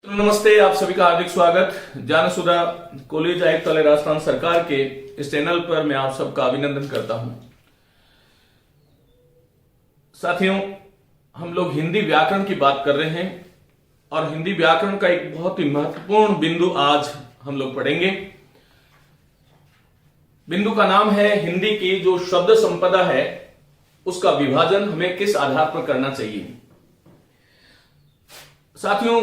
तो नमस्ते, आप सभी का हार्दिक स्वागत। ज्ञानसुधा कॉलेज आयुक्त वाले राजस्थान सरकार के इस चैनल पर मैं आप सबका अभिनंदन करता हूं। साथियों, हम लोग हिंदी व्याकरण की बात कर रहे हैं और हिंदी व्याकरण का एक बहुत ही महत्वपूर्ण बिंदु आज हम लोग पढ़ेंगे। बिंदु का नाम है हिंदी की जो शब्द संपदा है उसका विभाजन हमें किस आधार पर करना चाहिए। साथियों,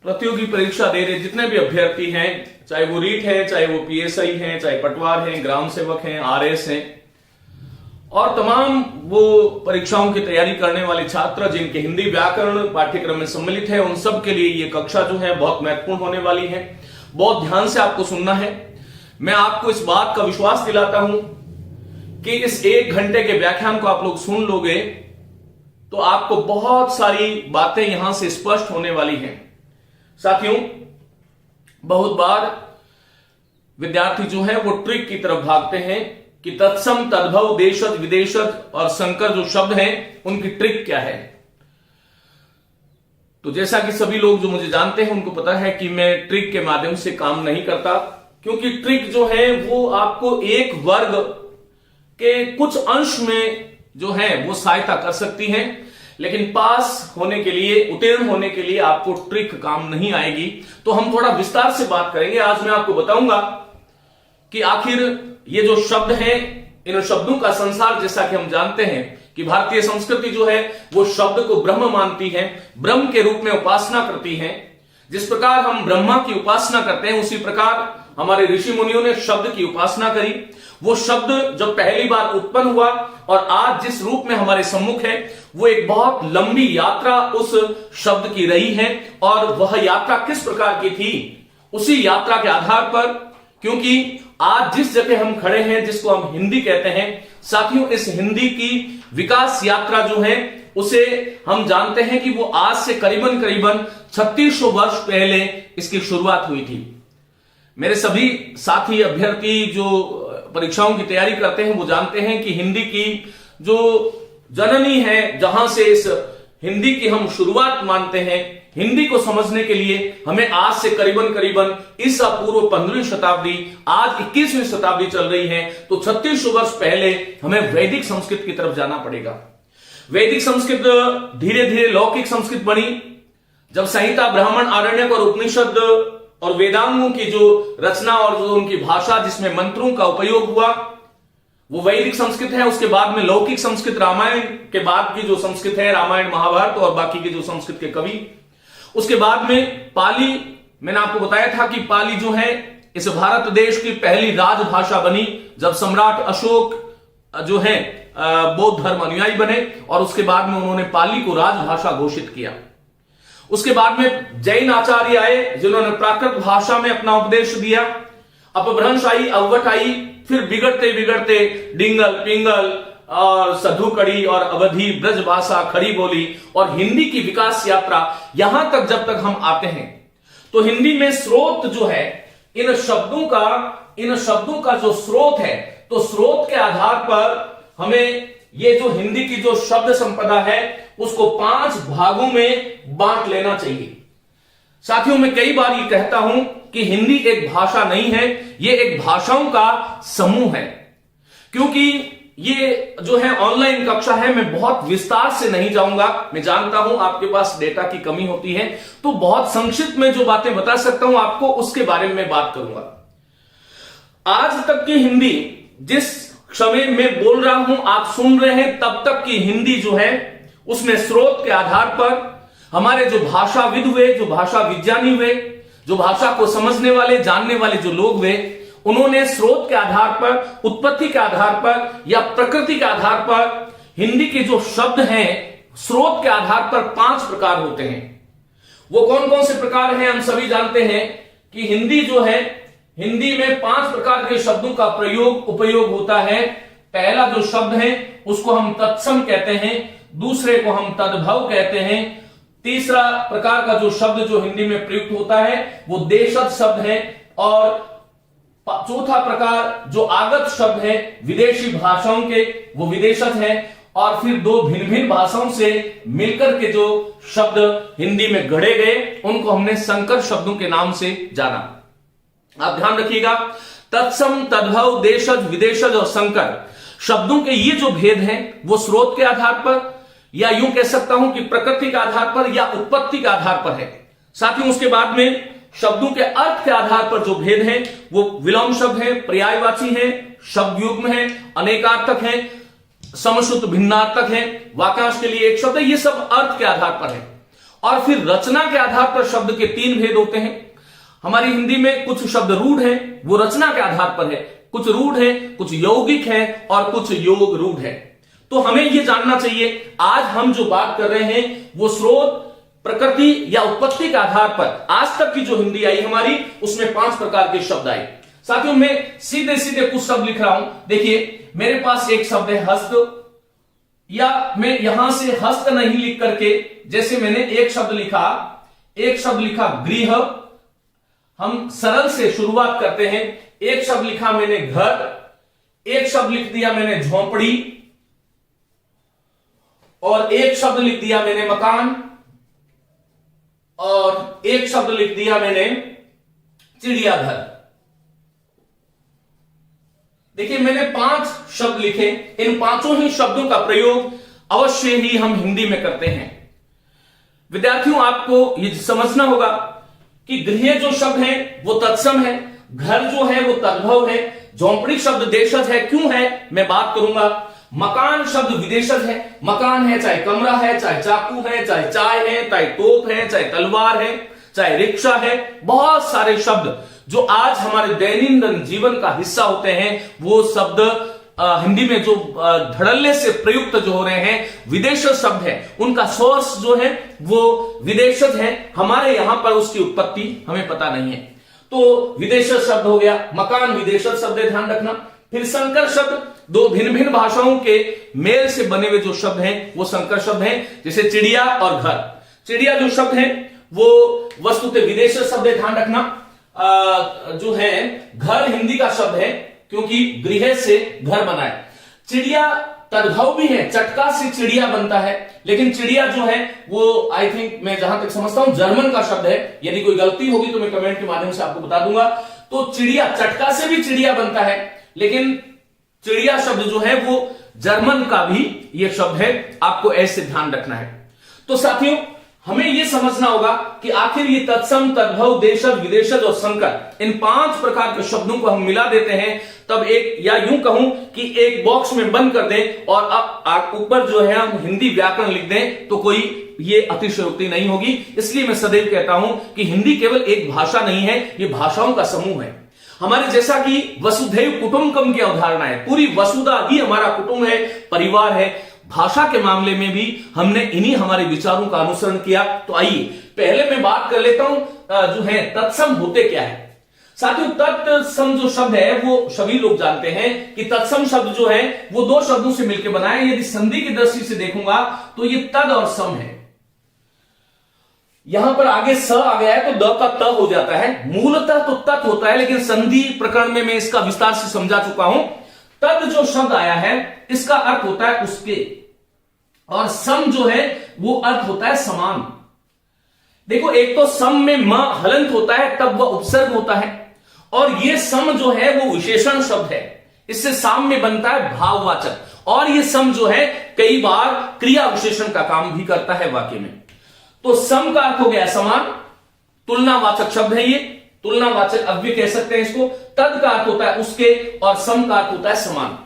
प्रतियोगी परीक्षा दे रहे जितने भी अभ्यर्थी हैं, चाहे वो रीट है, चाहे वो पीएसआई हैं, चाहे पटवार हैं, ग्राम सेवक हैं, आरएस हैं और तमाम वो परीक्षाओं की तैयारी करने वाले छात्र जिनके हिंदी व्याकरण पाठ्यक्रम में सम्मिलित है, उन सब के लिए ये कक्षा जो है बहुत महत्वपूर्ण होने वाली है। बहुत ध्यान से आपको सुनना है। मैं आपको इस बात का विश्वास दिलाता हूं कि इस 1 घंटे के व्याख्यान को आप लोग सुन लोगे तो आपको बहुत सारी बातें यहां से स्पष्ट होने वाली हैं। साथियों, बहुत बार विद्यार्थी जो है वो ट्रिक की तरफ भागते हैं कि तत्सम, तद्भव, देशज, विदेशज और संकर जो शब्द हैं उनकी ट्रिक क्या है। तो जैसा कि सभी लोग जो मुझे जानते हैं उनको पता है कि मैं ट्रिक के माध्यम से काम नहीं करता, क्योंकि ट्रिक जो है वो आपको एक वर्ग के कुछ अंश में जो है वो सहायता कर सकती है, लेकिन पास होने के लिए, उत्तीर्ण होने के लिए आपको ट्रिक काम नहीं आएगी। तो हम थोड़ा विस्तार से बात करेंगे। आज मैं आपको बताऊंगा कि आखिर ये जो शब्द हैं, इन शब्दों का संसार, जैसा कि हम जानते हैं कि भारतीय संस्कृति जो है वो शब्द को ब्रह्म मानती है, ब्रह्म के रूप में उपासना करती है। जिस प्रकार हम ब्रह्मा की उपासना करते हैं उसी प्रकार हमारे ऋषि मुनियों ने शब्द की उपासना करी। वो शब्द जब पहली बार उत्पन्न हुआ और आज जिस रूप में हमारे सम्मुख है, वो एक बहुत लंबी यात्रा उस शब्द की रही है। और वह यात्रा किस प्रकार की थी, उसी यात्रा के आधार पर, क्योंकि आज जिस जगह हम खड़े हैं, जिसको हम हिंदी कहते हैं, साथियों, इस हिंदी की विकास यात्रा जो है उसे हम जानते हैं कि वो आज से करीबन 3600 वर्ष पहले इसकी शुरुआत हुई थी। मेरे सभी साथी अभ्यर्थी जो परीक्षाओं की तैयारी करते हैं वो जानते हैं कि हिंदी की जो जननी है, जहां से इस हिंदी की हम शुरुआत मानते हैं, हिंदी को समझने के लिए हमें आज से करीबन ईसा पूर्व 15वीं शताब्दी, आज 21वीं शताब्दी चल रही है, तो 3600 वर्ष पहले हमें वैदिक संस्कृत की तरफ जाना पड़ेगा। वैदिक संस्कृत धीरे धीरे लौकिक संस्कृत बनी। जब संहिता, ब्राह्मण, आरण्यक और उपनिषद और वेदांगों की जो रचना और जो उनकी भाषा, जिसमें मंत्रों का उपयोग हुआ, वो वैदिक संस्कृत है। उसके बाद में लौकिक संस्कृत, रामायण के बाद की जो संस्कृत है, रामायण, महाभारत और बाकी के जो संस्कृत के कवि। उसके बाद में पाली, मैंने आपको बताया था कि पाली जो है इस भारत देश की पहली राजभाषा बनी जब सम्राट अशोक जो है बौद्ध धर्म अनुयायी बने और उसके बाद में उन्होंने पाली को राजभाषा घोषित किया। उसके बाद में जैन आचार्य आए जिन्होंने प्राकृत भाषा में अपना उपदेश दिया। अपभ्रंश आई, अवगत आई, फिर बिगड़ते बिगड़ते डिंगल, पिंगल और सधुकड़ी और अवधि, ब्रज भाषा, खड़ी बोली और हिंदी की विकास यात्रा, यहां तक जब तक हम आते हैं तो हिंदी में स्रोत जो है, इन शब्दों का जो स्रोत है, तो स्रोत के आधार पर हमें ये जो हिंदी की जो शब्द संपदा है उसको 5 भागों में बांट लेना चाहिए। साथियों, मैं कई बार ये कहता हूं कि हिंदी एक भाषा नहीं है, ये एक भाषाओं का समूह है। क्योंकि ये जो है ऑनलाइन कक्षा है, मैं बहुत विस्तार से नहीं जाऊंगा। मैं जानता हूं आपके पास डेटा की कमी होती है, तो बहुत संक्षिप्त में जो बातें बता सकता हूं आपको, उसके बारे में बात करूंगा। आज तक की हिंदी, जिस समय में बोल रहा हूं, आप सुन रहे हैं, तब तक की हिंदी जो है उसमें स्रोत के आधार पर हमारे जो भाषाविद हुए, जो भाषा विज्ञानी हुए, जो भाषा को समझने वाले, जानने वाले जो लोग हुए, उन्होंने स्रोत के आधार पर, उत्पत्ति के आधार पर या प्रकृति के आधार पर हिंदी के जो शब्द हैं, स्रोत के आधार पर 5 प्रकार होते हैं। वो कौन कौन से प्रकार हैं हम सभी जानते हैं कि हिंदी जो है, हिंदी में 5 प्रकार के शब्दों का उपयोग होता है। पहला जो शब्द है उसको हम तत्सम कहते हैं, दूसरे को हम तद्भव कहते हैं, तीसरा प्रकार का जो शब्द जो हिंदी में प्रयुक्त होता है वो देशज शब्द है, और चौथा प्रकार जो आगत शब्द है विदेशी भाषाओं के, वो विदेशज है, और फिर दो भिन्न भिन्न भाषाओं से मिलकर के जो शब्द हिंदी में गढ़े गए उनको हमने संकर शब्दों के नाम से जाना। आप ध्यान रखिएगा, तत्सम, तद्भव, देशज, विदेशज और संकर शब्दों के ये जो भेद हैं वो स्रोत के आधार पर या यूं कह सकता हूं कि प्रकृति के आधार पर या उत्पत्ति के आधार पर है। साथ ही उसके बाद में शब्दों के अर्थ के आधार पर जो भेद हैं वो विलोम शब्द हैं, पर्यायवाची हैं, शब्द युग्म हैं, अनेकार्थक हैं, समश्रुत भिन्नार्थक हैं, वाक्यांश के लिए एक शब्द है। ये सब अर्थ के आधार पर है। और फिर रचना के आधार पर शब्द के तीन भेद होते हैं। हमारी हिंदी में कुछ शब्द रूढ़ हैं, वो रचना के आधार पर है, कुछ रूढ़ है, कुछ यौगिक है और कुछ योग रूढ़ है। तो हमें यह जानना चाहिए, आज हम जो बात कर रहे हैं वो स्रोत, प्रकृति या उत्पत्ति के आधार पर आज तक की जो हिंदी आई हमारी उसमें 5 प्रकार के शब्द आए। साथियों मैं सीधे सीधे कुछ शब्द लिख रहा हूं। देखिए मेरे पास एक शब्द है हस्त, या मैं यहां से हस्त नहीं लिख करके, जैसे मैंने एक शब्द लिखा गृह, हम सरल से शुरुआत करते हैं। एक शब्द लिखा मैंने घर, एक शब्द लिख दिया मैंने झोंपड़ी, और एक शब्द लिख दिया मैंने मकान, और एक शब्द लिख दिया मैंने चिड़ियाघर। देखिए मैंने 5 शब्द लिखे। इन पांचों ही शब्दों का प्रयोग अवश्य ही हम हिंदी में करते हैं। विद्यार्थियों आपको ये समझना होगा कि गृह जो शब्द है वो तत्सम है, घर जो है वो तद्भव है, झोंपड़ी शब्द देशज है। क्यों है मैं बात करूंगा। मकान शब्द विदेशज है। मकान है चाहे कमरा है, चाहे चाकू है, चाहे चाय है, चाहे तोप है, चाहे तलवार है, चाहे रिक्शा है। बहुत सारे शब्द जो आज हमारे दैनंदिन जीवन का हिस्सा होते हैं वो शब्द हिंदी में जो धड़ल्ले से प्रयुक्त जो हो रहे हैं विदेशज शब्द है, उनका सोर्स जो है वो विदेशज है। हमारे यहां पर उसकी उत्पत्ति हमें पता नहीं है। तो विदेशज शब्द हो गया, मकान विदेशज शब्द है, ध्यान रखना। फिर संकर शब्द, दो भिन्न भिन्न भाषाओं के मेल से बने हुए जो शब्द हैं वो संकर शब्द हैं। जैसे चिड़िया और घर। चिड़िया जो शब्द है वो वस्तुतः विदेशज शब्द है, ध्यान रखना। जो है घर हिंदी का शब्द है क्योंकि गृह से घर बना है। चिड़िया तद्भव भी है, चटका से चिड़िया बनता है, लेकिन चिड़िया जो है वो आई थिंक मैं जहां तक समझता हूं जर्मन का शब्द है। यदि कोई गलती होगी तो मैं कमेंट के माध्यम से आपको बता दूंगा। तो चिड़िया, चटका से भी चिड़िया बनता है, लेकिन चिड़िया शब्द जो है वो जर्मन का भी ये शब्द है, आपको ऐसे ध्यान रखना है। तो साथियों हमें यह समझना होगा कि आखिर ये तत्सम, तद्भव, देशज, विदेशज और संकर, इन 5 प्रकार के शब्दों को हम मिला देते हैं तब एक, या यूं कहूं कि एक बॉक्स में बंद कर दें और अब ऊपर जो है हम हिंदी व्याकरण लिख दें तो कोई ये अतिशयोक्ति नहीं होगी। इसलिए मैं सदैव कहता हूं कि हिंदी केवल एक भाषा नहीं है, ये भाषाओं का समूह है। हमारे जैसा कि वसुधैव कुटुंबकम की अवधारणा है, पूरी वसुधा ही हमारा कुटुंब है, परिवार है। भाषा के मामले में भी हमने इन्हीं हमारे विचारों का अनुसरण किया। तो आइए पहले मैं बात कर लेता हूं जो है तत्सम होते क्या है। साथियों तत्सम जो शब्द है वो सभी लोग जानते हैं कि तत्सम शब्द जो है वो 2 शब्दों से मिलकर बना है। यदि संधि की दृष्टि से देखूंगा तो ये तद और सम है। यहां पर आगे स आ गया है तो द का त हो जाता है। मूलतः तो तत् होता है, लेकिन संधि प्रकरण में मैं इसका विस्तार से समझा चुका हूं। तद जो शब्द आया है इसका अर्थ होता है उसके, और सम जो है वो अर्थ होता है समान। देखो एक तो सम में म हलंत होता है तब वह उपसर्ग होता है, और ये सम जो है वो विशेषण शब्द है, इससे साम में बनता है भाववाचक, और ये सम जो है कई बार क्रिया विशेषण का काम भी करता है वाक्य में। तो सम का अर्थ हो गया समान, तुलनावाचक शब्द है ये, तुलनावाचक अव्यय कह सकते हैं इसको। तद का अर्थ होता है उसके और सम का अर्थ होता है समान।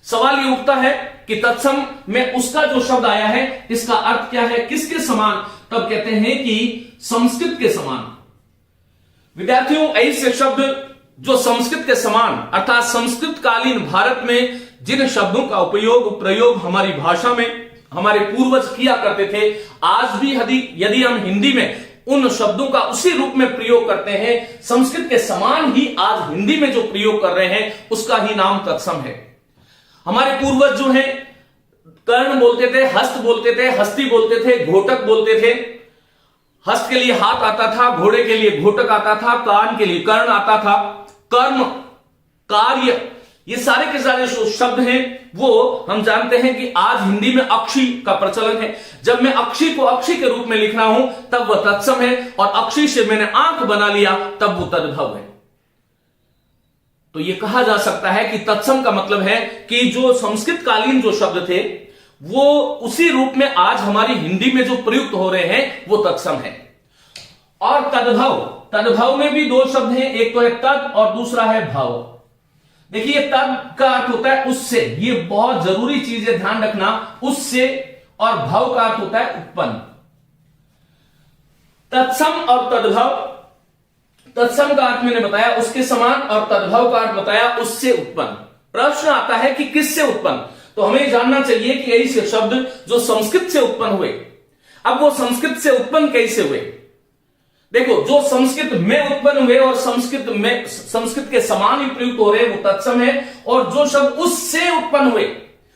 सवाल ये उठता है कि तत्सम में उसका जो शब्द आया है इसका अर्थ क्या है, किसके समान? तब कहते हैं कि संस्कृत के समान। विद्यार्थियों ऐसे शब्द जो संस्कृत के समान अर्थात संस्कृत कालीन भारत में जिन शब्दों का उपयोग प्रयोग हमारी भाषा में हमारे पूर्वज किया करते थे, आज भी यदि हम हिंदी में उन शब्दों का उसी रूप में प्रयोग करते हैं, संस्कृत के समान ही आज हिंदी में जो प्रयोग कर रहे हैं उसका ही नाम तत्सम है। हमारे पूर्वज जो हैं कर्ण बोलते थे, हस्त बोलते थे, हस्ती बोलते थे, घोटक बोलते थे। हस्त के लिए हाथ आता था, घोड़े के लिए घोटक आता था, कान के लिए कर्ण आता था। कर्म, कार्य ये सारे के सारे जो शब्द हैं वो हम जानते हैं कि आज हिंदी में अक्षी का प्रचलन है। जब मैं अक्षी को अक्षी के रूप में लिख रहा हूं तब वह तत्सम है, और अक्षी से मैंने आंख बना लिया तब वो तद्भव है। तो ये कहा जा सकता है कि तत्सम का मतलब है कि जो संस्कृत कालीन जो शब्द थे वो उसी रूप में आज हमारी हिंदी में जो प्रयुक्त हो रहे हैं वो तत्सम है। और तद्भव, तद्भव में भी दो शब्द हैं, एक तो है तद और दूसरा है भव। देखिए तद का अर्थ होता है उससे, ये बहुत जरूरी चीज है, ध्यान रखना, उससे, और भव का अर्थ होता है उत्पन्न। तत्सम और तद्भव, तत्सम का अर्थ मैंने बताया उसके समान, और तद्भव का अर्थ बताया उससे उत्पन्न। प्रश्न आता है कि किससे उत्पन्न, तो हमें जानना चाहिए कि ऐसे शब्द जो संस्कृत से उत्पन्न हुए, अब वो संस्कृत से उत्पन्न कैसे हुए। देखो, जो संस्कृत में उत्पन्न हुए और संस्कृत के समान ही प्रयुक्त हो रहे वो तत्सम है, और जो शब्द उससे उत्पन्न हुए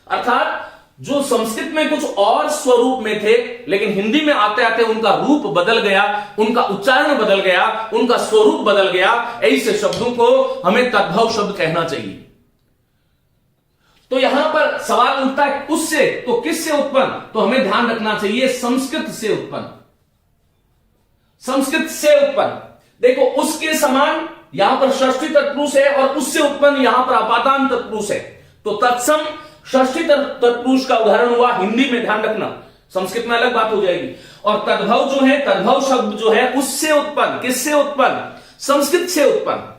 अर्थात जो संस्कृत में कुछ और स्वरूप में थे लेकिन हिंदी में आते आते उनका रूप बदल गया, उनका उच्चारण बदल गया, उनका स्वरूप बदल गया, ऐसे शब्दों को हमें तद्भव शब्द कहना चाहिए। तो यहां पर सवाल उठता है उससे, तो किससे उत्पन्न, तो हमें ध्यान रखना चाहिए संस्कृत से उत्पन्न, संस्कृत से उत्पन्न। देखो, उसके समान यहां पर षष्ठी तत्पुरुष है और उससे उत्पन्न यहां पर अपादान तत्पुरुष है, तो तत्सम षष्ठी तत्पुरुष का उदाहरण हुआ हिंदी में, ध्यान रखना, संस्कृत में अलग बात हो जाएगी। और तद्भव जो है, तद्भव शब्द जो है उससे उत्पन्न, किससे उत्पन्न, संस्कृत से उत्पन्न।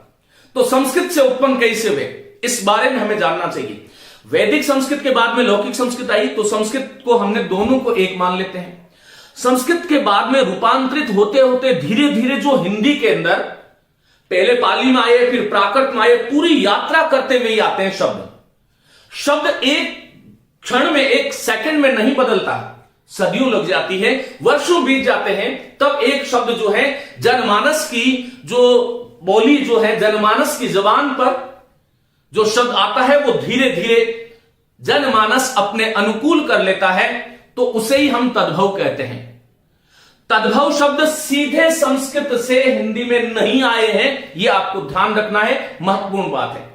तो संस्कृत से उत्पन्न कैसे हुए, इस बारे में हमें जानना चाहिए। वैदिक संस्कृत के बाद में लौकिक संस्कृत आई, तो संस्कृत को हमने दोनों को एक मान लेते हैं। संस्कृत के बाद में रूपांतरित होते होते धीरे धीरे जो हिंदी के अंदर पहले पाली में आए, फिर प्राकृत में आए, पूरी यात्रा करते हुए आते हैं शब्द। शब्द एक क्षण में, एक सेकंड में नहीं बदलता, सदियों लग जाती है, वर्षों बीत जाते हैं, तब एक शब्द जो है जनमानस की जो बोली जो है, जनमानस की जबान पर जो शब्द आता है वो धीरे धीरे जनमानस अपने अनुकूल कर लेता है, तो उसे ही हम तद्भव कहते हैं। तद्भव शब्द सीधे संस्कृत से हिंदी में नहीं आए हैं, यह आपको ध्यान रखना है, महत्वपूर्ण बात है।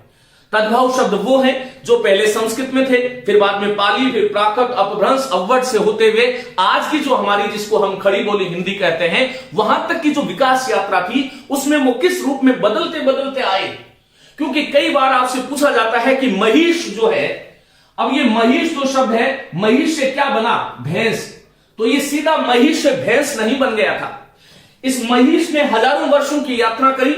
तद्भव शब्द वो हैं जो पहले संस्कृत में थे, फिर बाद में पाली, फिर प्राकृत, अपभ्रंश, अवध से होते हुए आज की जो हमारी, जिसको हम खड़ी बोली हिंदी कहते हैं, वहां तक की जो विकास यात्रा थी उसमें वो किस रूप में बदलते बदलते आए। क्योंकि कई बार आपसे पूछा जाता है कि महिष जो है, अब ये महिष जो शब्द है, महिष से क्या बना, भैंस, तो ये सीधा महिष से भैंस नहीं बन गया था। इस महिष ने हजारों वर्षों की यात्रा करी,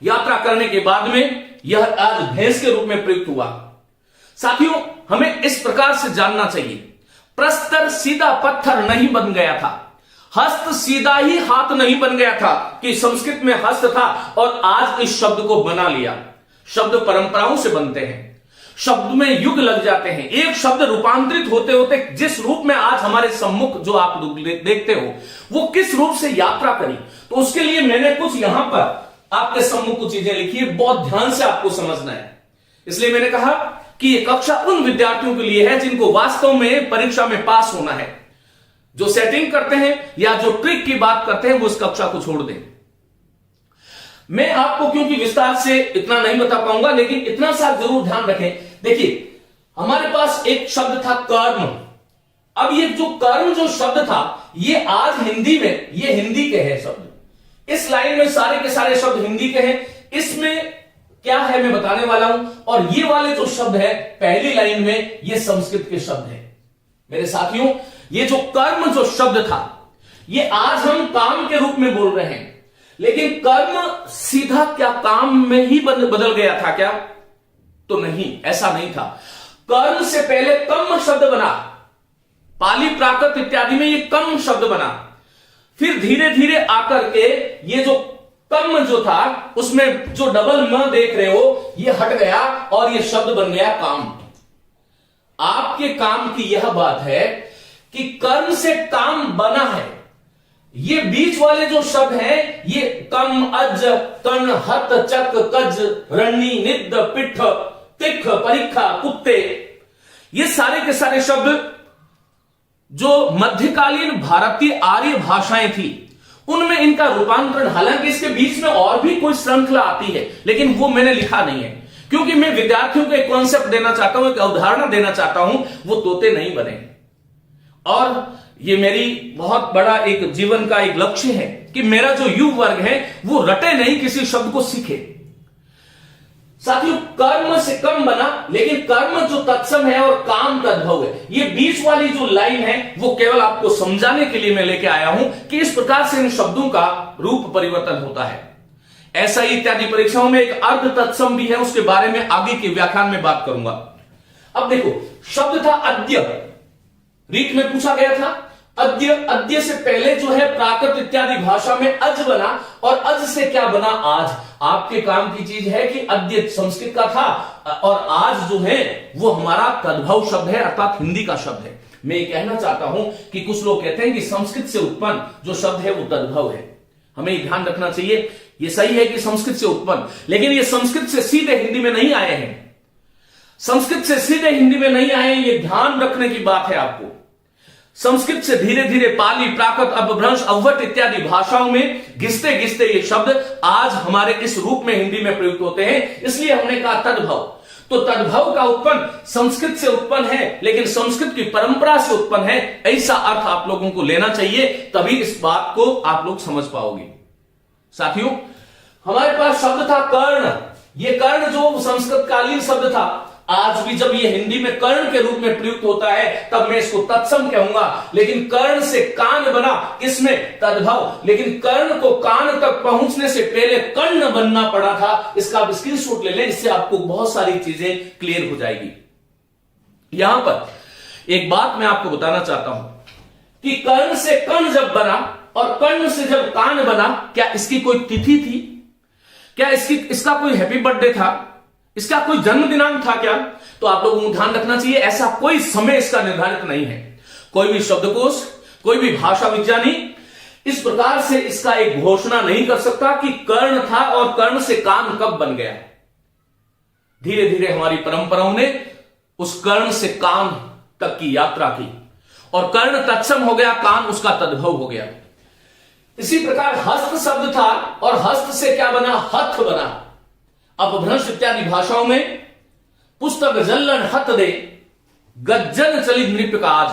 यात्रा करने के बाद में यह आज भैंस के रूप में प्रयुक्त हुआ। साथियों, हमें इस प्रकार से जानना चाहिए, प्रस्तर सीधा पत्थर नहीं बन गया था, हस्त सीधा ही हाथ नहीं बन गया था कि संस्कृत में हस्त था और आज इस शब्द को बना लिया। शब्द परंपराओं से बनते हैं, शब्द में युग लग जाते हैं, एक शब्द रूपांतरित होते होते जिस रूप में आज हमारे सम्मुख जो आप देखते हो वो किस रूप से यात्रा करी। तो उसके लिए मैंने कुछ यहां पर आपके सम्मुख कुछ चीजें लिखी है, बहुत ध्यान से आपको समझना है। इसलिए मैंने कहा कि यह कक्षा उन विद्यार्थियों के लिए है जिनको वास्तव में परीक्षा में पास होना है। जो सेटिंग करते हैं या जो ट्रिक की बात करते हैं वो इस कक्षा को छोड़ दें। मैं आपको क्योंकि विस्तार से इतना नहीं बता पाऊंगा, लेकिन इतना सा जरूर ध्यान रखें। देखिए, हमारे पास एक शब्द था कर्म। अब ये जो कर्म जो शब्द था, ये आज हिंदी में, ये हिंदी के हैं शब्द, इस लाइन में सारे के सारे शब्द हिंदी के हैं। इसमें क्या है मैं बताने वाला हूं, और ये वाले जो शब्द है पहली लाइन में, ये संस्कृत के शब्द हैं। मेरे साथियों, ये जो कर्म जो शब्द था, ये आज हम काम के रूप में बोल रहे हैं, लेकिन कर्म सीधा क्या काम में ही बदल गया था क्या? तो नहीं, ऐसा नहीं था। कर्म से पहले कम शब्द बना, पाली, प्राकृत इत्यादि में ये कम शब्द बना, फिर धीरे धीरे आकर के ये जो कम जो था उसमें जो डबल म देख रहे हो ये हट गया और ये शब्द बन गया काम। आपके काम की यह बात है कि कर्म से काम बना है। ये बीच वाले जो शब्द हैं, ये कम, अज, कण, हत, चक, कज, रण्णी, निद, पिठ, तिख, परीक्षा, कुत्ते, ये सारे के सारे शब्द जो मध्यकालीन भारतीय आर्य भाषाएं थी उनमें इनका रूपांतरण, हालांकि इसके बीच में और भी कोई श्रृंखला आती है लेकिन वो मैंने लिखा नहीं है, क्योंकि मैं विद्यार्थियों को एक कॉन्सेप्ट देना चाहता हूं, एक अवधारणा देना चाहता हूं, वो तोते नहीं बने। और ये मेरी बहुत बड़ा एक जीवन का एक लक्ष्य है कि मेरा जो युवा वर्ग है वो रटे नहीं, किसी शब्द को सीखे। साथियों, कर्म से कम बना, लेकिन कर्म जो तत्सम है और काम तद्भव है। ये बीच वाली जो लाइन है वो केवल आपको समझाने के लिए मैं लेके आया हूं कि इस प्रकार से इन शब्दों का रूप परिवर्तन होता है। ऐसा ही इत्यादि परीक्षाओं में एक अर्ध तत्सम भी है, उसके बारे में आगे के व्याख्यान में बात करूंगा। अब देखो, शब्द था अद्य, रीत में पूछा गया था अद्य। अद्य से पहले जो है प्राकृत इत्यादि भाषा में अज बना, और अज से क्या बना? आज। आपके काम की चीज है कि अद्य संस्कृत का था और आज जो है वो हमारा तद्भव शब्द है, अर्थात हिंदी का शब्द है। मैं ये कहना चाहता हूं कि कुछ लोग कहते हैं कि संस्कृत से उत्पन्न जो शब्द है वो तद्भव है। हमें ध्यान रखना चाहिए, ये सही है कि संस्कृत से उत्पन्न, लेकिन ये संस्कृत से सीधे हिंदी में नहीं आए हैं। संस्कृत से सीधे हिंदी में नहीं आए, ये ध्यान रखने की बात है आपको। संस्कृत से धीरे धीरे पाली, प्राकृत, अपभ्रंश, अवट इत्यादि भाषाओं में घिसते घिसते ये शब्द आज हमारे इस रूप में हिंदी में प्रयुक्त होते हैं, इसलिए हमने कहा तद्भव। तो तद्भव का उत्पन्न संस्कृत से उत्पन्न है, लेकिन संस्कृत की परंपरा से उत्पन्न है, ऐसा अर्थ आप लोगों को लेना चाहिए, तभी इस बात को आप लोग समझ पाओगे। साथियों, हमारे पास शब्द था कर्ण। ये कर्ण जो संस्कृत कालीन शब्द था, आज भी जब ये हिंदी में कर्ण के रूप में प्रयुक्त होता है तब मैं इसको तत्सम कहूंगा। लेकिन कर्ण से कान बना, इसमें तद्भव। लेकिन कर्ण को कान तक पहुंचने से पहले कर्ण बनना पड़ा था। इसका आप स्क्रीनशॉट ले लें, इससे आपको बहुत सारी चीजें क्लियर हो जाएगी। यहां पर एक बात मैं आपको बताना चाहता हूं कि कर्ण से कर्ण जब बना और कर्ण से जब कान बना, क्या इसकी कोई तिथि थी? क्या इसका कोई हैप्पी बर्थडे था? इसका कोई जन्म दिनांक था क्या? तो आप लोगों को ध्यान रखना चाहिए, ऐसा कोई समय इसका निर्धारित नहीं है। कोई भी शब्दकोश, कोई भी भाषा विज्ञानी इस प्रकार से इसका एक घोषणा नहीं कर सकता कि कर्ण था और कर्ण से कान कब बन गया। धीरे धीरे हमारी परंपराओं ने उस कर्ण से कान तक की यात्रा की और कर्ण तत्सम हो गया, कान उसका तद्भव हो गया। इसी प्रकार हस्त शब्द था और हस्त से क्या बना? हथ बना। अपभ्रंश इत्यादि भाषाओं में पुस्तक जल्लन हत दे, गज्जन चलित नृप काज।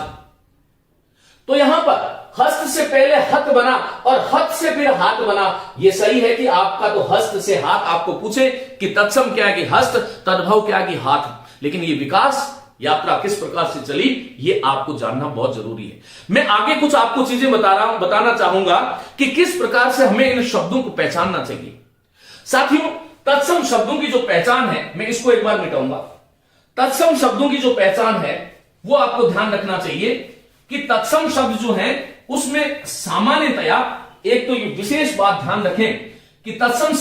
तो यहां पर हस्त से पहले हत बना और हत से फिर हाथ बना। यह सही है कि आपका तो हस्त से हाथ आपको पूछे कि तत्सम क्या है कि हस्त, तद्भव क्या है कि हाथ, लेकिन ये विकास यात्रा किस प्रकार से चली ये आपको जानना बहुत जरूरी है। मैं आगे कुछ आपको चीजें बताना चाहूंगा कि किस प्रकार से हमें इन शब्दों को पहचानना चाहिए। साथियों, तत्सम शब्दों की जो पहचान है, मैं इसको एक बार मिटाऊंगा। तत्सम शब्दों की जो पहचान है वो आपको ध्यान रखना चाहिए कि तत्सम शब्द जो है उसमें सामान्यतया एक तो ये विशेष बात ध्यान रखें कि तत्सम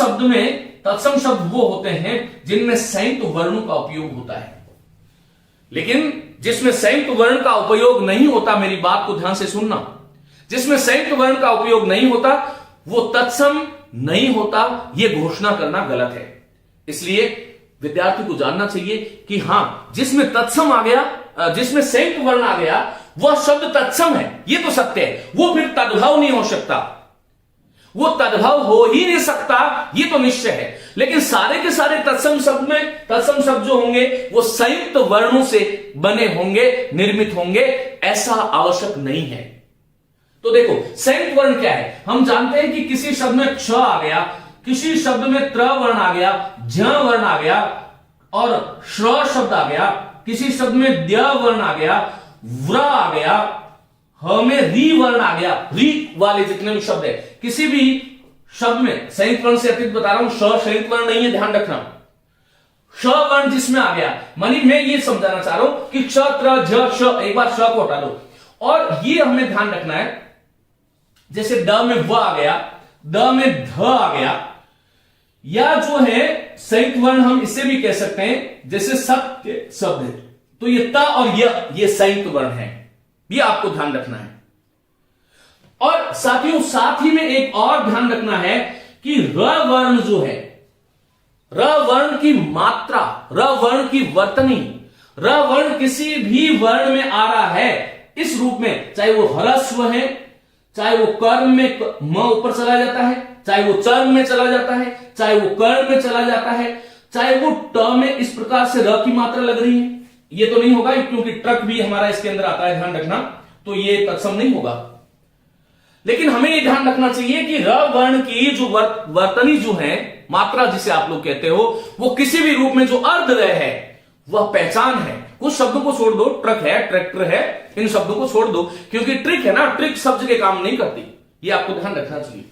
शब्द वो होते हैं जिनमें संयुक्त वर्णों का उपयोग होता है। लेकिन जिसमें संयुक्त वर्ण का उपयोग नहीं होता, मेरी बात को ध्यान से सुनना, जिसमें संयुक्त वर्ण का उपयोग नहीं होता वो तत्सम नहीं होता, यह घोषणा करना गलत है। इसलिए विद्यार्थी को जानना चाहिए कि हां, जिसमें तत्सम आ गया, जिसमें संयुक्त वर्ण आ गया, वह शब्द तत्सम है, यह तो सत्य है। वो फिर तद्भव नहीं हो सकता, वो तद्भव हो ही नहीं सकता, यह तो निश्चय है। लेकिन सारे के सारे तत्सम शब्द जो होंगे वो संयुक्त वर्णों से बने होंगे, निर्मित होंगे, ऐसा आवश्यक नहीं है। तो देखो, संयुक्त वर्ण क्या है? हम जानते हैं कि किसी शब्द में क्ष आ गया, किसी शब्द में त्र वर्ण आ गया, झ वर्ण आ गया और श्र शब्द आ गया, किसी शब्द में द्य वर्ण आ गया, व्र आ गया, ह में री वर्ण आ गया। री वाले जितने भी शब्द है, किसी भी शब्द में संयुक्त वर्ण से अतिरिक्त बता रहा हूं, श संयुक्त वर्ण नहीं है, ध्यान रखना। श वर्ण जिसमें आ गया, मानी मैं ये समझाना चाह रहा हूं कि क्ष त्र झ श, एक बार श को हटा दो और ये हमें ध्यान रखना है। जैसे ड में व आ गया, द में ध आ गया, या जो है संयुक्त वर्ण हम इसे भी कह सकते हैं, जैसे सत्य शब्द है तो ये त और ये संयुक्त वर्ण है, ये आपको ध्यान रखना है। और साथियों, साथ ही में एक और ध्यान रखना है कि र वर्ण जो है, र वर्ण की मात्रा, र वर्ण की वर्तनी, र वर्ण किसी भी वर्ण में आ रहा है इस रूप में, चाहे वो ह्रस्व है, चाहे वो कर्म में म ऊपर चला जाता है, चाहे वो चर्म में चला जाता है, चाहे वो कर्ण में चला जाता है, चाहे वो ट में इस प्रकार से र की मात्रा लग रही है, ये तो नहीं होगा क्योंकि ट्रक भी हमारा इसके अंदर आता है, ध्यान रखना, तो ये तत्सम नहीं होगा। लेकिन हमें ये ध्यान रखना चाहिए कि र वर्ण की जो वर्तनी जो है, मात्रा जिसे आप लोग कहते हो, वो किसी भी रूप में जो अर्ध रह है वह पहचान है। कुछ शब्दों को छोड़ दो, ट्रक है, ट्रैक्टर है, इन शब्दों को छोड़ दो, क्योंकि ट्रिक है ना, ट्रिक सब जगह काम नहीं करती, ये आपको ध्यान रखना चाहिए।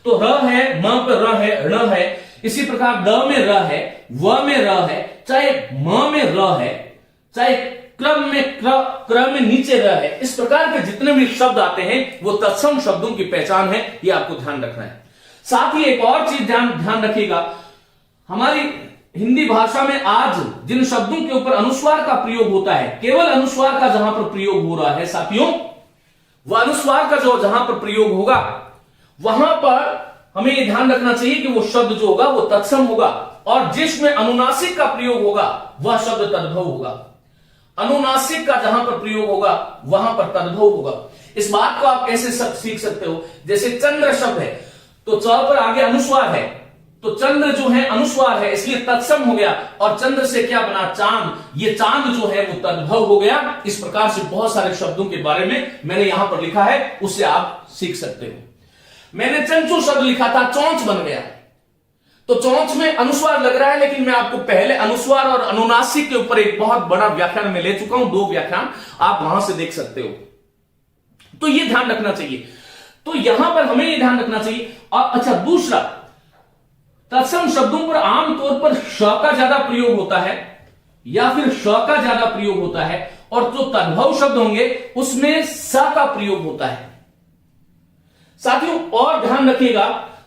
तो र है, म पर र है, ण है, इसी प्रकार द में र है, व में र है, चाहे म में र है, चाहे क्रम में क्र में नीचे र है, इस प्रकार के जितने भी शब्द आते हैं वो तत्सम शब्दों की पहचान है, ये आपको ध्यान रखना है। साथ ही एक और चीज ध्यान रखिएगा, हमारी हिंदी भाषा में आज जिन शब्दों के ऊपर अनुस्वार का प्रयोग होता है, केवल अनुस्वार का जहां पर प्रयोग हो रहा है साथियों, वह अनुस्वार का जो जहां पर प्रयोग होगा वहां पर हमें यह ध्यान रखना चाहिए कि वो शब्द जो होगा वो तत्सम होगा, और जिसमें अनुनासिक का प्रयोग होगा वह शब्द तद्भव होगा। अनुनासिक का जहां पर प्रयोग होगा वहां पर तद्भव होगा। इस बात को आप कैसे सीख सकते हो, जैसे चंद्र शब्द है तो च पर आगे अनुस्वार है, तो चंद्र जो है अनुस्वार है इसलिए तत्सम हो गया, और चंद्र से क्या बना, चांद, ये चांद जो है वो तद्भव हो गया। इस प्रकार से बहुत सारे शब्दों के बारे में मैंने यहां पर लिखा है, उससे आप सीख सकते हो। मैंने चंचू शब्द लिखा था, चौंच बन गया, तो चौंच में अनुस्वार लग रहा है, लेकिन मैं आपको पहले अनुस्वार और अनुनासिक के ऊपर एक बहुत बड़ा व्याख्यान में ले चुका हूं, 2 व्याख्यान आप वहां से देख सकते हो। तो ये ध्यान रखना चाहिए, तो यहां पर हमें ये ध्यान रखना चाहिए। और अच्छा, दूसरा, तत्सम शब्दों पर आमतौर पर श का ज्यादा प्रयोग होता है या फिर श का ज्यादा प्रयोग होता है, और जो तद्भव शब्द होंगे उसमें स का प्रयोग होता है। साथियों और ध्यान रखिएगा,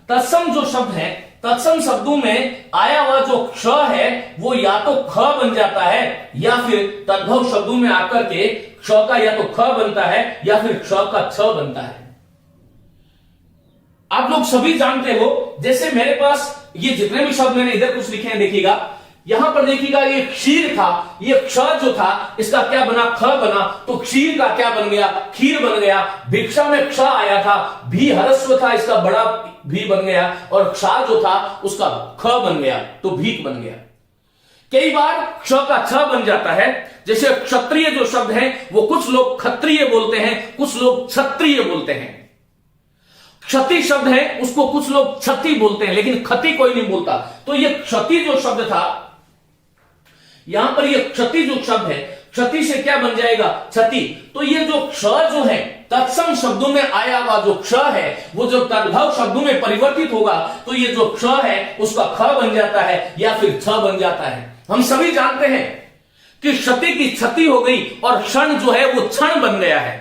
तत्सम जो शब्द है, तत्सम शब्दों में आया हुआ जो क्ष है वो या तो ख बन जाता है या फिर तद्भव शब्दों में आकर के क्ष का या तो ख बनता है या फिर क्ष का छ बनता है। आप लोग सभी जानते हो, जैसे मेरे पास ये जितने भी शब्द मैंने इधर कुछ लिखे हैं, देखिएगा यहां पर, देखिएगा ये क्षीर था, ये क्ष जो था इसका क्या बना, ख बना, तो क्षीर का क्या बन गया, खीर बन गया। भिक्षा में क्ष आया था, भी हरस्व था, इसका बड़ा भी बन गया, औरक्षा जो था उसका ख बन गया, तो भीख बन गया। कई बार क्ष का छ बन जाता है, जैसे क्षत्रिय जो शब्द है वो कुछ लोग क्षत्रिय बोलते हैं, कुछ लोग क्षत्रिय बोलते हैं। क्षति शब्द है उसको कुछ लोग क्षति बोलते हैं, लेकिन खति कोई नहीं बोलता। तो ये क्षति जो शब्द था, यहां पर ये क्षति जो शब्द है, क्षति से क्या बन जाएगा, क्षति। तो ये जो क्ष जो है, तत्सम शब्दों में आया हुआ जो क्ष है वो जो तद्भव शब्दों में परिवर्तित होगा, तो ये जो क्ष है उसका ख बन जाता है या फिर छ बन जाता है। हम सभी जानते हैं कि क्षति की क्षति हो गई और क्षण जो है वो क्षण बन गया है।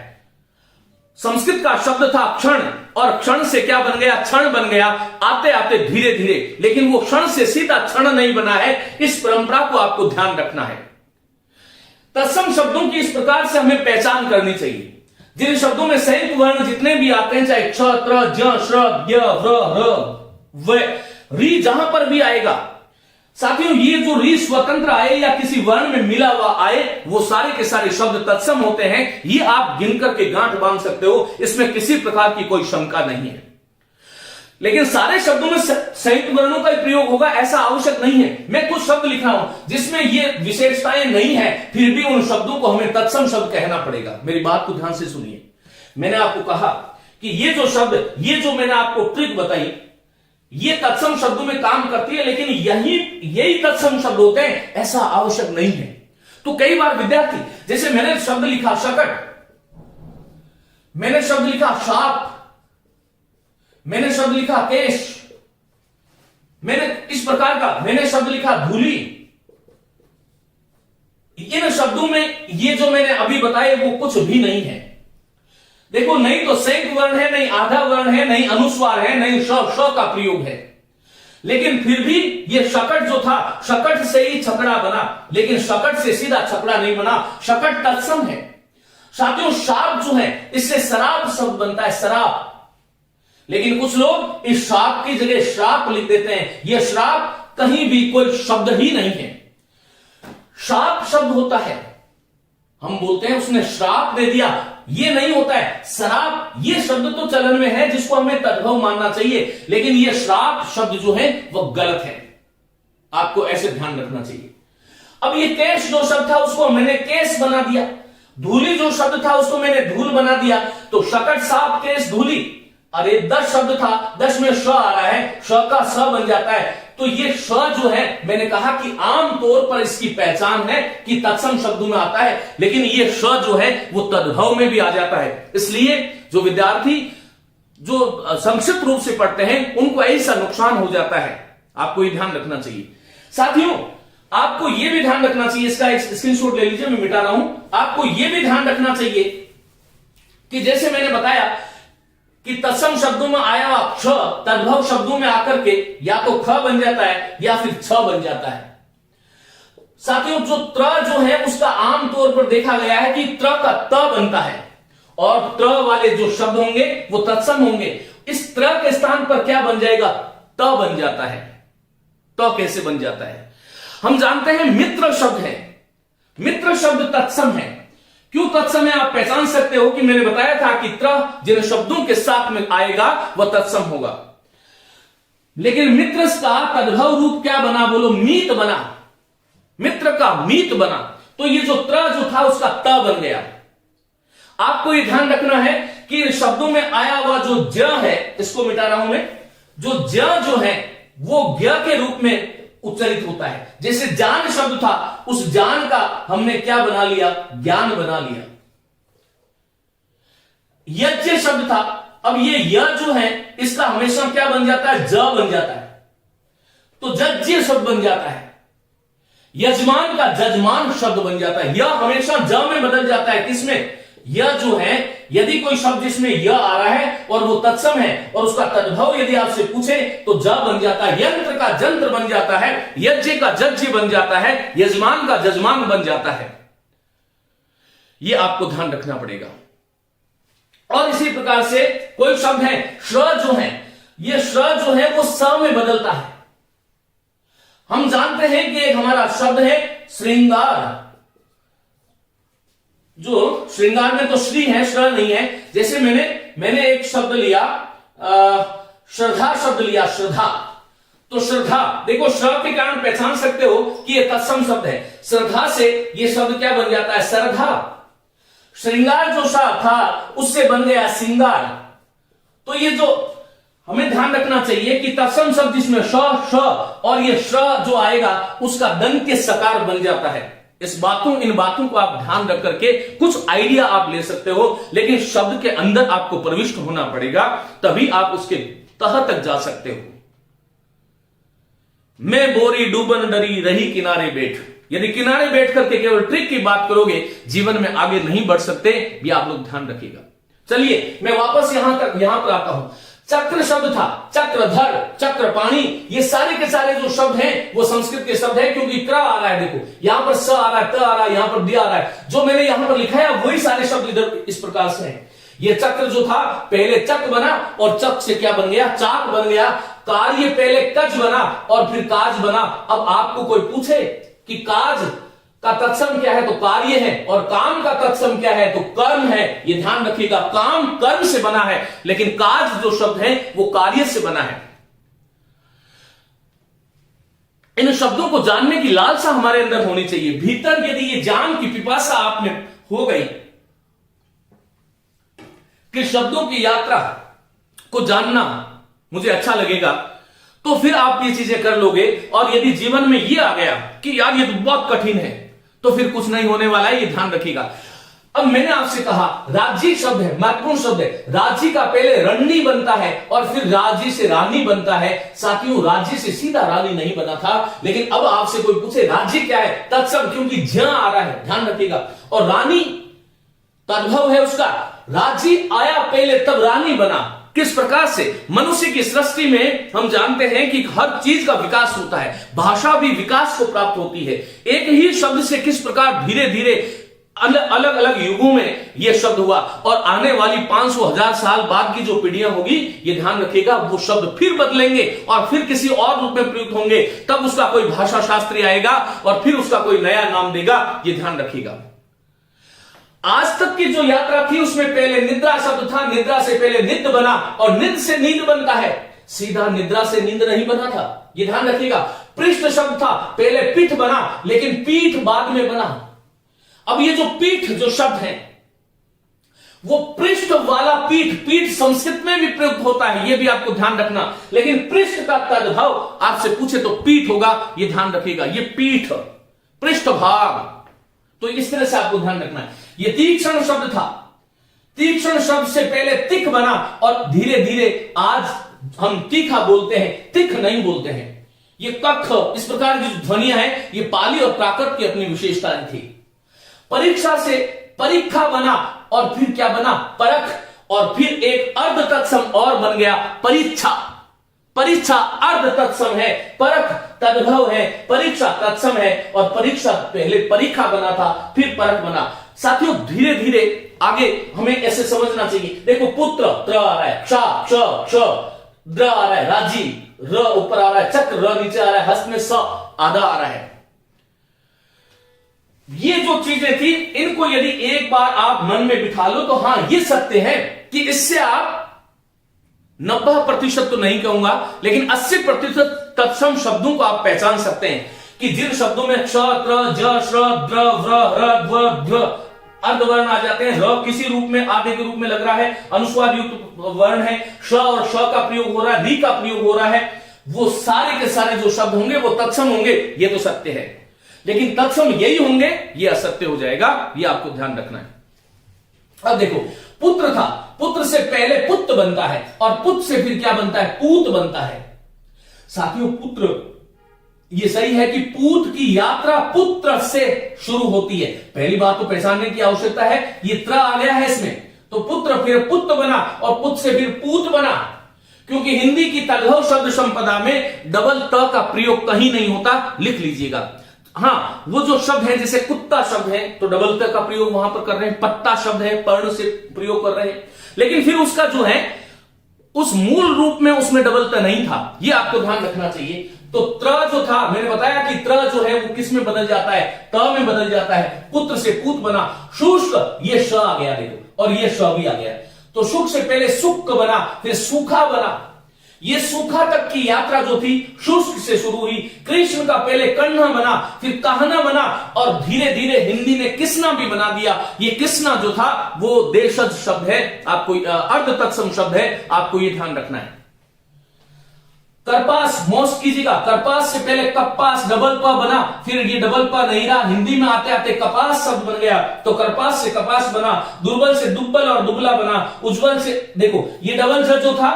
संस्कृत का शब्द था क्षण, और क्षण से क्या बन गया, क्षण बन गया, आते आते धीरे धीरे, लेकिन वो क्षण से सीधा क्षण नहीं बना है। इस परंपरा को आपको ध्यान रखना है। तत्सम शब्दों की इस प्रकार से हमें पहचान करनी चाहिए। जिन शब्दों में संयुक्त वर्ण जितने भी आते हैं, चाहे क्ष, त्र, ज, श्र, य, र, व, री, जहां पर भी आएगा साथियों, ये जो री स्वतंत्र आए या किसी वर्ण में मिला हुआ आए, वो सारे के सारे शब्द तत्सम होते हैं। ये आप गिनकर के गांठ बांध सकते हो, इसमें किसी प्रकार की कोई शंका नहीं है। लेकिन सारे शब्दों में संयुक्त वर्णों का प्रयोग होगा ऐसा आवश्यक नहीं है। मैं कुछ शब्द लिख रहा हूं जिसमें ये विशेषताएं नहीं है, फिर भी उन शब्दों को हमें तत्सम शब्द कहना पड़ेगा। मेरी बात को ध्यान से सुनिए। मैंने आपको कहा कि ये जो शब्द, ये जो मैंने आपको ट्रिक बताई, ये तत्सम शब्दों में काम करती है, लेकिन यही तत्सम शब्द होते हैं ऐसा आवश्यक नहीं है। तो कई बार विद्यार्थी, जैसे मैंने शब्द लिखा शकट, मैंने शब्द लिखा शाप, मैंने शब्द लिखा केश, मैंने इस प्रकार का, मैंने शब्द लिखा धूली। इन शब्दों में ये जो मैंने अभी बताए वो कुछ भी नहीं है। देखो, नहीं तो संयुक्त वर्ण है, नहीं आधा वर्ण है, नहीं अनुस्वार है, नहीं श का प्रयोग है, लेकिन फिर भी ये शकट जो था, शकट से ही छकड़ा बना, लेकिन शकट से सीधा छकड़ा नहीं बना। शकट तत्सम है साथियों। शाप जो है, इससे शराब शब्द बनता है, शराब। लेकिन कुछ लोग इस शाप की जगह श्राप लिख देते हैं। यह श्राप कहीं भी कोई शब्द ही नहीं है। शाप शब्द होता है, हम बोलते हैं उसने श्राप दे दिया, ये नहीं होता है। श्राप ये शब्द तो चलन में है, जिसको हमें तद्भव मानना चाहिए, लेकिन ये श्राप शब्द जो है वो गलत है। आपको ऐसे ध्यान रखना चाहिए। अब ये केश जो शब्द था उसको मैंने केस बना दिया, धूली जो शब्द था उसको मैंने धूल बना दिया, तो शकट साप केस धूली। अरे 10 शब्द था, 10 में श आ रहा है, श का स बन जाता है। तो ये श जो है मैंने कहा कि आम तौर पर इसकी पहचान है कि तत्सम शब्दों में आता है, लेकिन ये श जो है वो तद्भव में भी आ जाता है। इसलिए जो विद्यार्थी जो संक्षिप्त रूप से पढ़ते हैं उनको ऐसा नुकसान हो जाता है, आपको ये ध्यान रखना चाहिए। साथियों आपको यह भी ध्यान रखना चाहिए, इसका एक स्क्रीनशॉट ले लीजिए, मैं मिटा रहा हूं। आपको यह भी ध्यान रखना चाहिए कि जैसे मैंने बताया कि तत्सम शब्दों में आया हुआ क्ष तद्भव शब्दों में आकर के या तो ख बन जाता है या फिर छ बन जाता है। साथियों जो त्र जो है उसका आमतौर पर देखा गया है कि त्र का त बनता है और त्र वाले जो शब्द होंगे वो तत्सम होंगे। इस त्र के स्थान पर क्या बन जाएगा? त बन जाता है। त कैसे बन जाता है? हम जानते हैं मित्र शब्द है, मित्र शब्द तत्सम है। क्यों तत्सम है आप पहचान सकते हो कि मैंने बताया था कि त्र जिन शब्दों के साथ में आएगा वह तत्सम होगा। लेकिन मित्र का तद्भव रूप क्या बना? बोलो मीत बना, मित्र का मीत बना। तो ये जो त्र जो था उसका त बन गया। आपको ये ध्यान रखना है कि शब्दों में आया हुआ जो ज है, इसको मिटा रहा हूं मैं, जो ज जो है वो ज्ञ के रूप में उच्चारित होता है। जैसे जान शब्द था, उस जान का हमने क्या बना लिया? ज्ञान बना लिया। यज्ञ शब्द था, अब ये य जो है इसका हमेशा क्या बन जाता है? ज बन जाता है, तो जज्ञ शब्द बन जाता है। यजमान का जजमान शब्द बन जाता है। यह हमेशा ज में बदल जाता है। किसमें? यह जो है यदि कोई शब्द जिसमें यह आ रहा है और वो तत्सम है और उसका तद्भव यदि आपसे पूछे तो ज बन जाता है, यंत्र का जंत्र बन जाता है, यज्ञ का जज्ञ बन जाता है, यजमान का जजमान बन जाता है। यह आपको ध्यान रखना पड़ेगा। और इसी प्रकार से कोई शब्द है श्र जो है, यह श्र जो है वो स में बदलता है। हम जानते हैं कि एक हमारा शब्द है श्रृंगार, जो श्रृंगार में तो श्री है, श्र नहीं है। जैसे मैंने एक शब्द लिया, श्रद्धा शब्द लिया, श्रद्धा। तो श्रद्धा देखो, श्र के कारण पहचान सकते हो कि यह तत्सम शब्द है। श्रद्धा से यह शब्द क्या बन जाता है? श्रद्धा। श्रृंगार जो सा था उससे बन गया सिंगार। तो ये जो हमें ध्यान रखना चाहिए कि तत्सम शब्द जिसमें श और ये श्र जो आएगा उसका दंत के सकार बन जाता है। इन बातों को आप ध्यान रख करके कुछ आइडिया आप ले सकते हो, लेकिन शब्द के अंदर आपको प्रविष्ट होना पड़ेगा, तभी आप उसके तह तक जा सकते हो। मैं बोरी डूबन डरी रही किनारे बैठ। यदि किनारे बैठ करके केवल ट्रिक की बात करोगे जीवन में आगे नहीं बढ़ सकते, ये आप लोग ध्यान रखिएगा। चलिए मैं वापस यहां पर आता हूं। चक्र शब्द था, चक्रधर, चक्रपाणी, ये सारे के सारे जो शब्द हैं वो संस्कृत के शब्द हैं, क्योंकि क्र आ रहा है। देखो यहां पर स आ रहा है, त आ रहा है, यहां पर द आ रहा है। जो मैंने यहां पर लिखा है वही सारे शब्द इधर इस प्रकार से हैं। ये चक्र जो था पहले चक बना और चक से क्या बन गया? चाक बन गया। कार्य पहले कज बना और फिर काज बना। अब आपको कोई पूछे कि काज का तत्सम क्या है तो कार्य है, और काम का तत्सम क्या है तो कर्म है। ये ध्यान रखिएगा, काम कर्म से बना है, लेकिन काज जो शब्द है वो कार्य से बना है। इन शब्दों को जानने की लालसा हमारे अंदर होनी चाहिए। भीतर यदि ये जान की पिपासा आप में हो गई कि शब्दों की यात्रा को जानना मुझे अच्छा लगेगा, तो फिर आप ये चीजें कर लोगे। और यदि जीवन में ये आ गया कि यार ये तो बहुत कठिन है, तो फिर कुछ नहीं होने वाला है, ये ध्यान रखिएगा। अब मैंने आपसे कहा राज्य शब्द है, महत्वपूर्ण शब्द है। राज्य का पहले रण्णी बनता है और फिर राज्य से रानी बनता है। साथियों राज्य से सीधा रानी नहीं बना था, लेकिन अब आपसे कोई पूछे राज्य क्या है, तत्सम, क्योंकि ज्ञ आ रहा है, ध्यान रखिएगा। और रानी तद्भव है उसका, राज्य आया पहले तब रानी बना। किस प्रकार से? मनुष्य की सृष्टि में हम जानते हैं कि हर चीज का विकास होता है, भाषा भी विकास को प्राप्त होती है। एक ही शब्द से किस प्रकार धीरे धीरे अलग अलग युगों में यह शब्द हुआ, और आने वाली 500,000 साल बाद की जो पीढ़ियां होगी, ये ध्यान रखिएगा, वो शब्द फिर बदलेंगे और फिर किसी और रूप में प्रयुक्त होंगे। तब उसका कोई भाषा शास्त्री आएगा और फिर उसका कोई नया नाम देगा। ये ध्यान रखिएगा। आज तक की जो यात्रा थी उसमें पहले निद्रा शब्द था, निद्रा से पहले निद बना और निद से नींद बनता है। सीधा निद्रा से नींद नहीं बना था, ये ध्यान रखिएगा। पृष्ठ शब्द था, पहले पीठ बना, लेकिन पीठ बाद में बना। अब ये जो पीठ जो शब्द है वो पृष्ठ वाला पीठ, पीठ संस्कृत में भी प्रयुक्त होता है, ये भी आपको ध्यान रखना। लेकिन पृष्ठ का तद्भव आपसे पूछे तो पीठ होगा, ये ध्यान रखिएगा। ये पीठ, पृष्ठ भाग, तो इस तरह से आपको ध्यान रखना है। ये तीक्ष्ण शब्द था, तीक्ष्ण शब्द से पहले तिख बना और धीरे धीरे आज हम तीखा बोलते हैं, तिख नहीं बोलते हैं। ये कख, इस प्रकार की जो ध्वनियां हैं, ये पाली और प्राकृत की अपनी विशेषताएं थी। परीक्षा से परीक्षा बना और फिर क्या बना, परख, और फिर एक अर्ध तत्सम और बन गया परीक्षा। परीक्षा अर्ध तत्सम है, परख तद्भव है, परीक्षा तत्सम है, और परीक्षा पहले परीक्षा बना था, फिर परख बना। साथियों धीरे धीरे आगे हमें ऐसे समझना चाहिए। देखो पुत्र, त्र आ रहा है, क्षा, क्ष, क्ष, द्र आ रहा है, राजीव, र ऊपर आ रहा है, चक्र, र नीचे आ रहा है, हस्त में स आधा आ रहा है। ये जो चीजें थी, इनको यदि एक बार आप मन में बिठा लो तो हां ये सत्य है कि इससे आप 90% तो नहीं कहूंगा, लेकिन 80% तत्सम शब्दों को आप पहचान सकते हैं कि जिन शब्दों में क्ष, त्र, ज, श्र, द्र, व्र, र, ध्व, ध्व अर्धवर्ण आ जाते हैं, र किसी रूप में आधे के रूप में लग रहा है, अनुस्वार युक्त वर्ण है, श और श का प्रयोग हो रहा है, री का प्रयोग हो रहा है, वो सारे के सारे जो शब्द होंगे वो तत्सम होंगे, ये तो सत्य है। लेकिन तत्सम यही होंगे, ये असत्य हो जाएगा, ये आपको ध्यान रखना है। अब देखो पुत्र था, पुत्र से पहले पुत्र बनता है और पुत्र से फिर क्या बनता है, पूत बनता है। साथियों पुत्र, ये सही है कि पूत की यात्रा पुत्र से शुरू होती है। पहली बात तो पहचानने की आवश्यकता है, ये त्र आ गया है इसमें, तो पुत्र फिर पुत्र बना और पुत्र से फिर पूत बना। क्योंकि हिंदी की तद्भव शब्द संपदा में डबल त का प्रयोग कहीं नहीं होता, लिख लीजिएगा। हाँ, वो जो शब्द है जैसे कुत्ता शब्द है तो डबल त का प्रयोग वहां पर कर रहे हैं, पत्ता शब्द है पर्ण से प्रयोग कर रहे हैं, लेकिन फिर उसका जो है उस मूल रूप में उसमें डबल त नहीं था, ये आपको ध्यान रखना चाहिए। तो त्र जो था, मैंने बताया कि त्र जो है वो किस में बदल जाता है, त में बदल जाता है, पुत्र से पूत बना, शुष्क, ये श आ गया देखो, और ये श भी आ गया। तो शुक से पहले सुक बना, फिर सूखा बना। ये सूखा तक की यात्रा जो थी शुष्क से शुरू हुई। कृष्ण का पहले कन्हा बना, फिर कहना बना, और धीरे धीरे हिंदी ने किसना भी बना दिया। ये किसना जो था वो देशज शब्द है, आपको अर्ध तत्सम शब्द है, आपको ये ध्यान रखना है। करपास, मौस कीजिएगा, करपास से पहले कपास, डबल प बना, फिर ये डबल प नहीं रहा, हिंदी में आते आते कपास शब्द बन गया, तो करपास से कपास बना। दुर्बल से दुब्बल और दुबला बना। उज्जवल से, देखो ये डबल ज जो था,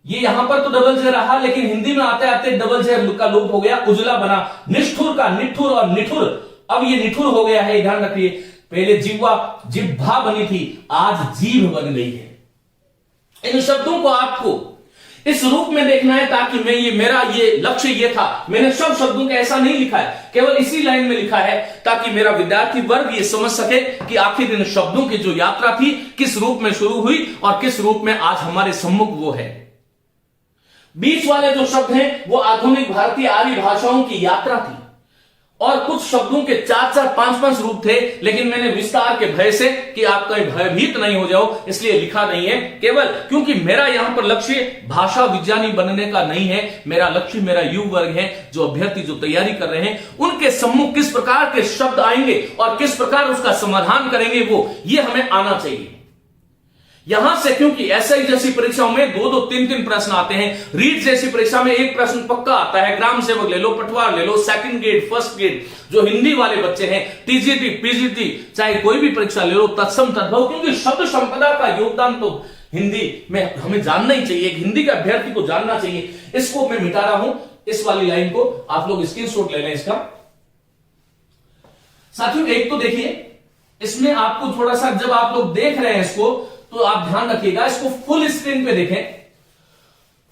ये यहां पर तो डबल ज रहा, लेकिन हिंदी में आते आते डबल ज का लोप हो गया, उजला बना। निष्ठुर का निठुर और निठुर, अब ये निठुर हो गया है, ध्यान रखिए। पहले जिह्वा, जिह्वा बनी थी, आज जीभ बन गई है। इन शब्दों को आपको इस रूप में देखना है, ताकि मैं ये मेरा ये लक्ष्य ये था, मैंने सब शब्दों का ऐसा नहीं लिखा है, केवल इसी लाइन में लिखा है ताकि मेरा विद्यार्थी वर्ग ये समझ सके कि आखिर इन शब्दों की जो यात्रा थी किस रूप में शुरू हुई और किस रूप में आज हमारे सम्मुख वो है। बीच वाले जो शब्द हैं वो आधुनिक भारतीय आर्य भाषाओं की यात्रा थी, और कुछ शब्दों के 4-4, 5-5 रूप थे, लेकिन मैंने विस्तार के भय से कि आप कहीं भयभीत नहीं हो जाओ इसलिए लिखा नहीं है, केवल क्योंकि मेरा यहां पर लक्ष्य भाषा विज्ञानी बनने का नहीं है। मेरा लक्ष्य मेरा युवा वर्ग है, जो अभ्यर्थी जो तैयारी कर रहे हैं, उनके सम्मुख किस प्रकार के शब्द आएंगे और किस प्रकार उसका समाधान करेंगे, वो ये हमें आना चाहिए। यहां से क्योंकि एसआई जैसी परीक्षाओं में 2-2, 3-3 प्रश्न आते हैं, रीट जैसी परीक्षा में एक प्रश्न पक्का आता है, ग्राम सेवक ले लो, पटवार ले लो, सेकंड ग्रेड, फर्स्ट ग्रेड, जो हिंदी वाले बच्चे हैं, टीजीटी, पीजीटी, चाहे कोई भी परीक्षा ले लो, तत्सम तद्भव, क्योंकि शब्द संपदा का योगदान तो हिंदी में हमें जानना ही चाहिए, हिंदी का अभ्यर्थी को जानना चाहिए। इसको मैं मिटा रहा हूं, इस वाली लाइन को आप लोग स्क्रीनशॉट ले लें इसका। साथियों एक तो देखिए, इसमें आपको थोड़ा सा, जब आप लोग देख रहे हैं इसको तो आप ध्यान रखिएगा, इसको फुल स्क्रीन पे देखें।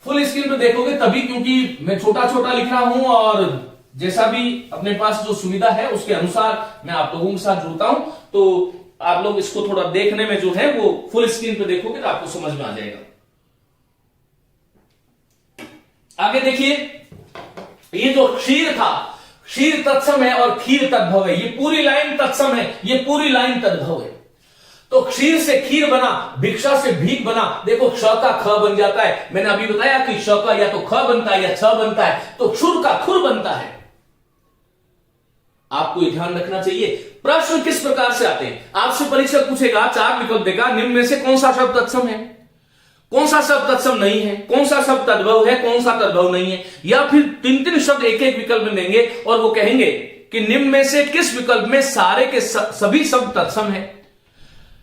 फुल स्क्रीन पे देखोगे तभी, क्योंकि मैं छोटा छोटा लिख रहा हूं और जैसा भी अपने पास जो सुविधा है उसके अनुसार मैं आप लोगों के साथ जुड़ता हूं, तो आप लोग इसको थोड़ा देखने में जो है वो फुल स्क्रीन पे देखोगे तो आपको समझ में आ जाएगा। आगे देखिए, ये जो क्षीर था, क्षीर तत्सम है और खीर तद्भव है। ये पूरी लाइन तत्सम है, ये पूरी लाइन तद्भव है। तो क्षीर से खीर बना, भिक्षा से भीख बना। देखो श का ख बन जाता है। मैंने अभी बताया कि श का या तो ख बनता है या छ बनता है, तो क्षुर का खुर बनता है। आपको ये ध्यान रखना चाहिए। प्रश्न किस प्रकार से आते हैं, आपसे परीक्षक पूछेगा, 4 विकल्प देगा, निम्न में से कौन सा शब्द तत्सम है, कौन सा शब्द तत्सम नहीं है, कौन सा शब्द तद्भव है, कौन सा तद्भव नहीं है, या फिर 3-3 शब्द एक-एक विकल्प में देंगे और वो कहेंगे कि निम्न में से किस विकल्प में सारे के सभी शब्द तत्सम है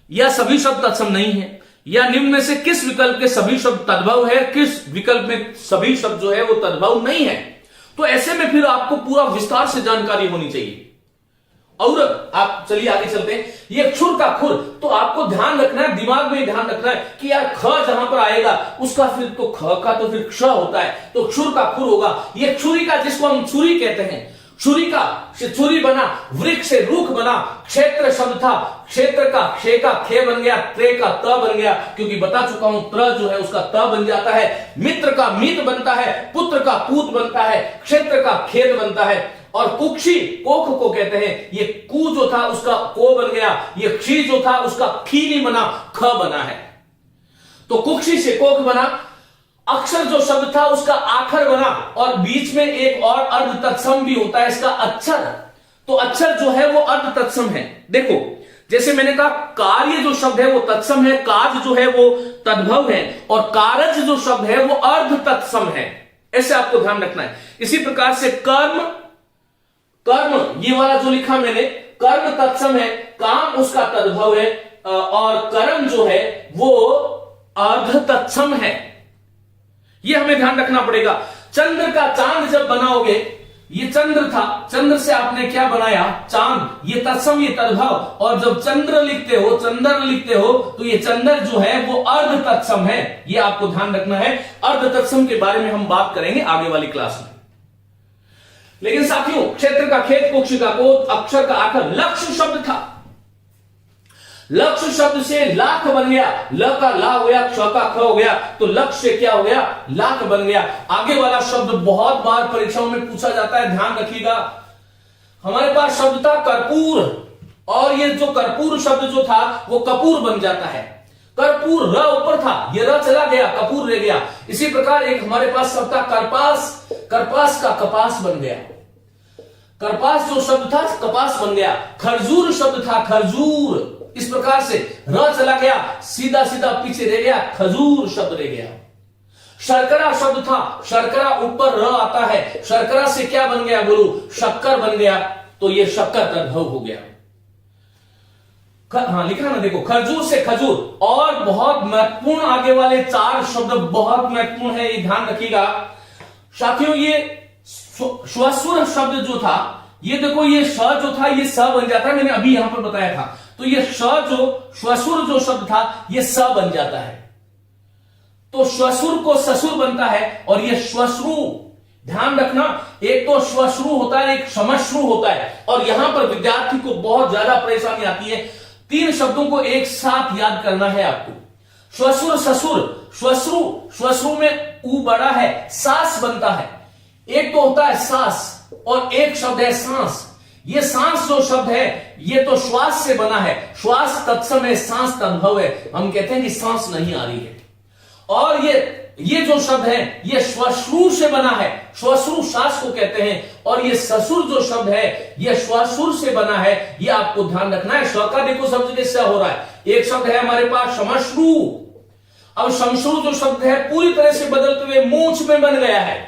या सभी शब्द तत्सम नहीं है, या निम्न में से किस विकल्प के सभी शब्द तद्भव है, किस विकल्प में सभी शब्द जो है वो तद्भव नहीं है। तो ऐसे में फिर आपको पूरा विस्तार से जानकारी होनी चाहिए। और आप चलिए आगे चलते हैं। ये क्षुर का खुर, तो आपको ध्यान रखना है, दिमाग में ध्यान रखना है कि यार ख जहां पर आएगा उसका फिर तो ख का तो फिर क्ष होता है, तो क्षुर का खुर होगा। ये छुरी का, जिसको हम छुरी कहते हैं, छुरी का से छुरी बना, वृक्ष से रुख बना, क्षेत्र शब्द था, क्षेत्र का क्षे का खे बन गया, त्रे का त बन गया, क्योंकि बता चुका हूं त्र जो है उसका त बन जाता है, मित्र का मित बनता है, पुत्र का पूत बनता है, क्षेत्र का खेत बनता है, और कुक्षी कोख को कहते हैं। ये कु जो था उसका को बन गया, ये क्षी जो था उसका खी नहीं बना, ख बना है। तो कुक्षी से कोख बना, अक्षर जो शब्द था उसका आखर बना, और बीच में एक और अर्ध तत्सम भी होता है इसका अक्षर। तो अक्षर जो है वो अर्ध तत्सम है। देखो जैसे मैंने कहा कार्य जो शब्द है वो तत्सम है, काज जो है वो तद्भव है, और कारज जो शब्द है वो अर्ध तत्सम है। ऐसे आपको ध्यान रखना है। इसी प्रकार से कर्म, कर्म ये वाला जो लिखा मैंने, कर्म तत्सम है, काम उसका तद्भव है, और कर्म जो है वो अर्ध तत्सम है। ये हमें ध्यान रखना पड़ेगा। चंद्र का चांद जब बनाओगे, ये चंद्र था, चंद्र से आपने क्या बनाया, चांद, ये तत्सम ये तद्भव, और जब चंद्र लिखते हो, चंद्र लिखते हो, तो ये चंद्र जो है वो अर्ध तत्सम है। ये आपको ध्यान रखना है। अर्ध तत्सम के बारे में हम बात करेंगे आगे वाली क्लास में। लेकिन साथियों, क्षेत्र का खेत, कुक्ष का कोट, अक्षर का आखर, लक्ष्य शब्द था, लक्ष्य शब्द से लाख बन गया, ल का ला हो गया, क्ष का ख हो गया, तो लक्ष्य से क्या हो गया, लाख बन गया। आगे वाला शब्द बहुत बार परीक्षाओं में पूछा जाता है, ध्यान रखिएगा। हमारे पास शब्द था कर्पूर, और ये जो कर्पूर शब्द जो था वो कपूर बन जाता है। कर्पूर र ऊपर था, ये र चला गया, कपूर रह गया। इसी प्रकार एक हमारे पास शब्द था करपास, करपास का कपास बन गया, करपास जो शब्द था कपास बन गया। खरजूर शब्द था, खरजूर, इस प्रकार से र चला गया, सीधा सीधा पीछे रह गया, खजूर शब्द रह गया। शर्करा शब्द था, शर्करा ऊपर र आता है, शर्करा से क्या बन गया बोलो, शक्कर बन गया, तो ये शक्कर तद्भव हो गया। हाँ लिखा ना, देखो खजूर से खजूर। और बहुत महत्वपूर्ण आगे वाले 4 शब्द बहुत महत्वपूर्ण है, ये ध्यान रखिएगा साथियों। ये श्वसुर शब्द जो था, ये देखो ये श जो था ये स बन जाता है, मैंने अभी यहां पर बताया था। तो ये श जो श्वसुर जो शब्द था ये स बन जाता है, तो श्वसुर को ससुर बनता है, और ये श्वश्रु, ध्यान रखना, एक तो श्वश्रु होता है, एक समश्रु होता है। और यहां पर विद्यार्थी को बहुत ज्यादा परेशानी आती है, 3 शब्दों को एक साथ याद करना है आपको। श्वसुर ससुर, श्वश्रु, श्वश्रु में ऊ बड़ा है, सास बनता है। एक तो होता है सास और एक शब्द है सांस। ये सांस जो शब्द है ये तो श्वास से बना है, श्वास तत्सम है, सांस तद्भव है। हम कहते हैं कि सांस नहीं आ रही है। और ये जो शब्द है ये श्वश्रु से बना है, श्वश्रु श्वास को कहते हैं। और ये ससुर जो शब्द है ये श्वसुर से बना है, ये आपको ध्यान रखना है। श का देखो शब्द कैसे हो रहा है, एक शब्द है हमारे पास शमश्रु। अब शमश्रु जो शब्द है पूरी तरह से बदलते हुए मूछ में बन गया है।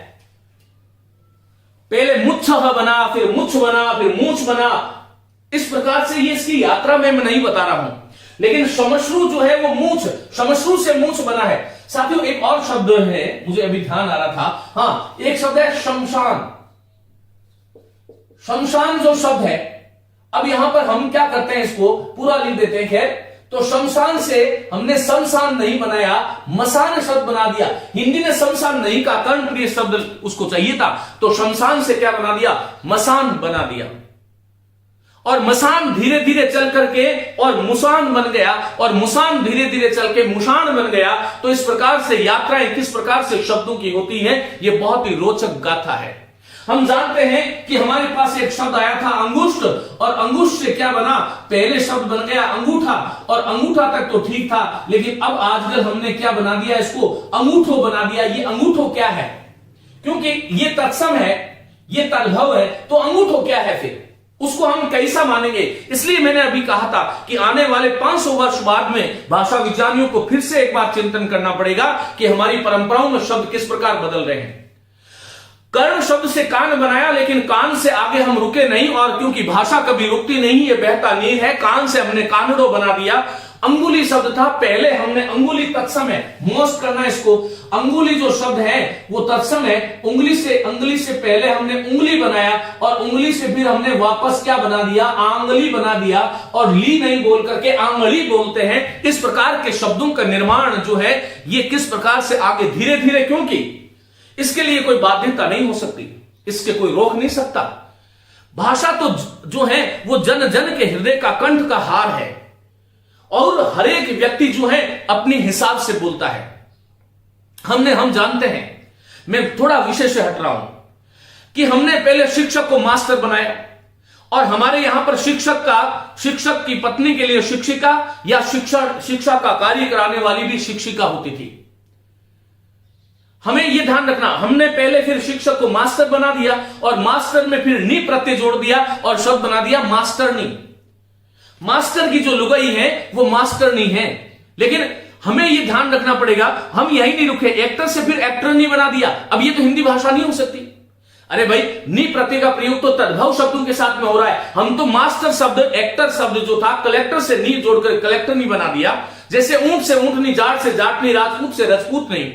पहले मुच्छ बना, फिर मुच्छ बना, फिर मूछ बना। इस प्रकार से ये इसकी यात्रा में मैं नहीं बता रहा हूं, लेकिन शमश्रु जो है वो मूछ, शमश्रु से मूछ बना है। साथियों एक और शब्द है, मुझे अभी ध्यान आ रहा था, हाँ एक शब्द है शमशान। शमशान जो शब्द है, अब यहां पर हम क्या करते हैं, इसको पूरा लिख देते हैं। खैर, तो शमशान से हमने शमशान नहीं बनाया, मसान शब्द बना दिया। हिंदी ने शमशान नहीं कहा, कर्णप्रिय शब्द उसको चाहिए था, तो शमशान से क्या बना दिया, मसान बना दिया। और मसान धीरे धीरे चल करके और मुसान बन गया, और मुसान धीरे धीरे चल के मुशान बन गया। तो इस प्रकार से यात्राएं किस प्रकार से शब्दों की होती हैं, यह बहुत ही रोचक गाथा है। हम जानते हैं कि हमारे पास एक शब्द आया था अंगुष्ठ, और अंगुष्ठ से क्या बना, पहले शब्द बन गया अंगूठा, और अंगूठा तक तो ठीक था, लेकिन अब आजकल हमने क्या बना दिया, इसको अंगूठो बना दिया। ये अंगूठो क्या है, क्योंकि ये तत्सम है, ये तद्भव है, तो अंगूठो क्या है, फिर उसको हम कैसा मानेंगे। इसलिए मैंने अभी कहा था कि आने वाले 500 वर्ष बाद में भाषा विज्ञानियों को फिर से एक बार चिंतन करना पड़ेगा कि हमारी परंपराओं में शब्द किस प्रकार बदल रहे हैं। कर्ण शब्द से कान बनाया, लेकिन कान से आगे हम रुके नहीं, और क्योंकि भाषा कभी रुकती नहीं, ये बहता नीर है, कान से हमने कानड़ो बना दिया। अंगुली शब्द था, पहले हमने अंगुली तत्सम है, मोस्ट करना इसको, अंगुली जो शब्द है वो तत्सम है, अंगुली से पहले हमने उंगली बनाया, और उंगली से फिर हमने वापस क्या बना दिया, आंगली बना दिया, और ली नहीं बोल करके आंगली बोलते हैं। इस प्रकार के शब्दों का निर्माण जो है ये किस प्रकार से आगे धीरे धीरे, क्योंकि इसके लिए कोई बाध्यता नहीं हो सकती, इसके कोई रोक नहीं सकता। भाषा तो जो है वो जन जन के हृदय का कंठ का हार है, और हर एक व्यक्ति जो है अपने हिसाब से बोलता है। हम जानते हैं, मैं थोड़ा विषय से हट रहा हूं, कि हमने पहले शिक्षक को मास्टर बनाया, और हमारे यहां पर शिक्षक की पत्नी के लिए शिक्षिका या शिक्षा का कार्य कराने वाली भी शिक्षिका होती थी। हमें यह ध्यान रखना, हमने पहले फिर शिक्षक को मास्टर बना दिया, और मास्टर में फिर नी प्रत्यय जोड़ दिया और शब्द बना दिया मास्टरनी। मास्टर की जो लुगाई है वो मास्टरनी है, लेकिन हमें यह ध्यान रखना पड़ेगा, हम यही नहीं रुके, एक्टर से फिर एक्टरनी बना दिया। अब ये तो हिंदी भाषा नहीं हो सकती। अरे भाई, नी प्रत्यय का प्रयोग तो तद्भव शब्दों के साथ में हो रहा है। हम तो मास्टर शब्द, एक्टर शब्द जो था, कलेक्टर से नी जोड़कर कलेक्टरनी बना दिया। जैसे ऊंट से ऊंटनी, जाट से जाटनी, राजपूत से राजपूत नहीं,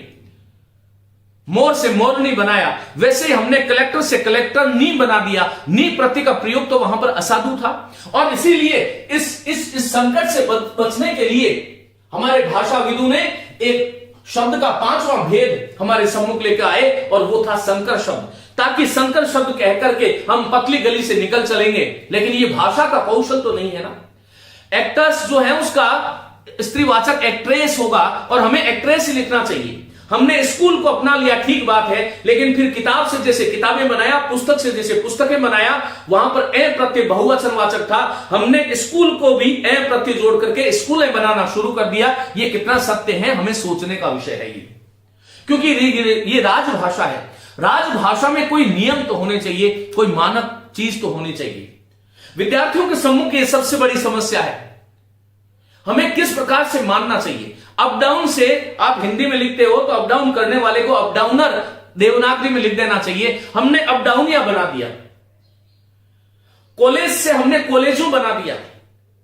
मोर से मोरनी बनाया, वैसे ही हमने कलेक्टर से कलेक्टर नी बना दिया। नी प्रत्यय का प्रयोग तो वहां पर असाधु था, और इसीलिए इस संकट से बचने के लिए हमारे भाषाविदों ने एक शब्द का 5वां भेद हमारे सम्मुख लेकर आए, और वो था संकर शब्द, ताकि संकर शब्द कह करके हम पतली गली से निकल चलेंगे। लेकिन ये भाषा का कौशल तो नहीं है ना। एक्टर्स जो है उसका स्त्रीवाचक एक्ट्रेस होगा, और हमें एक्ट्रेस ही लिखना चाहिए। हमने स्कूल को अपना लिया, ठीक बात है, लेकिन फिर किताब से जैसे किताबें बनाया, पुस्तक से जैसे पुस्तकें बनाया, वहां पर ए प्रत्यय बहुवचनवाचक था, हमने स्कूल को भी ए प्रत्यय जोड़ करके स्कूलें बनाना शुरू कर दिया। ये कितना सत्य है, हमें सोचने का विषय है ये, क्योंकि ये राजभाषा है। राजभाषा में कोई नियम तो होने चाहिए, कोई मानक चीज तो होनी चाहिए। विद्यार्थियों के सम्मुख ये सबसे बड़ी समस्या है, हमें किस प्रकार से मानना चाहिए। अप डाउन से आप हिंदी में लिखते हो तो अप डाउन करने वाले को अप डाउनर देवनागरी में लिख देना चाहिए। हमने अप डाउनिया बना दिया, कॉलेज से हमने कॉलेजों बना दिया।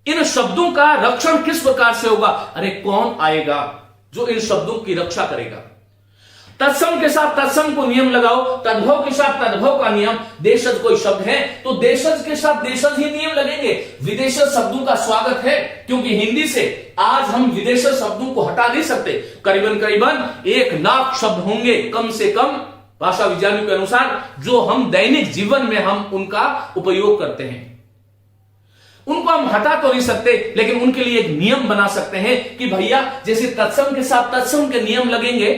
इन शब्दों का रक्षण किस प्रकार से होगा? अरे कौन आएगा जो इन शब्दों की रक्षा करेगा? तत्सम के साथ तत्सम को नियम लगाओ, तद्भव के साथ तद्भव का नियम। देशज कोई शब्द है तो देशज के साथ देशज ही नियम लगेंगे। विदेशज शब्दों का स्वागत है, क्योंकि हिंदी से आज हम विदेशज शब्दों को हटा नहीं सकते। करीबन 1 लाख शब्द होंगे कम से कम भाषा विज्ञानियों के अनुसार, जो हम दैनिक जीवन में हम उनका उपयोग करते हैं। उनको हम हटा तो नहीं सकते, लेकिन उनके लिए एक नियम बना सकते हैं कि भैया जैसे तत्सम के साथ तत्सम के नियम लगेंगे,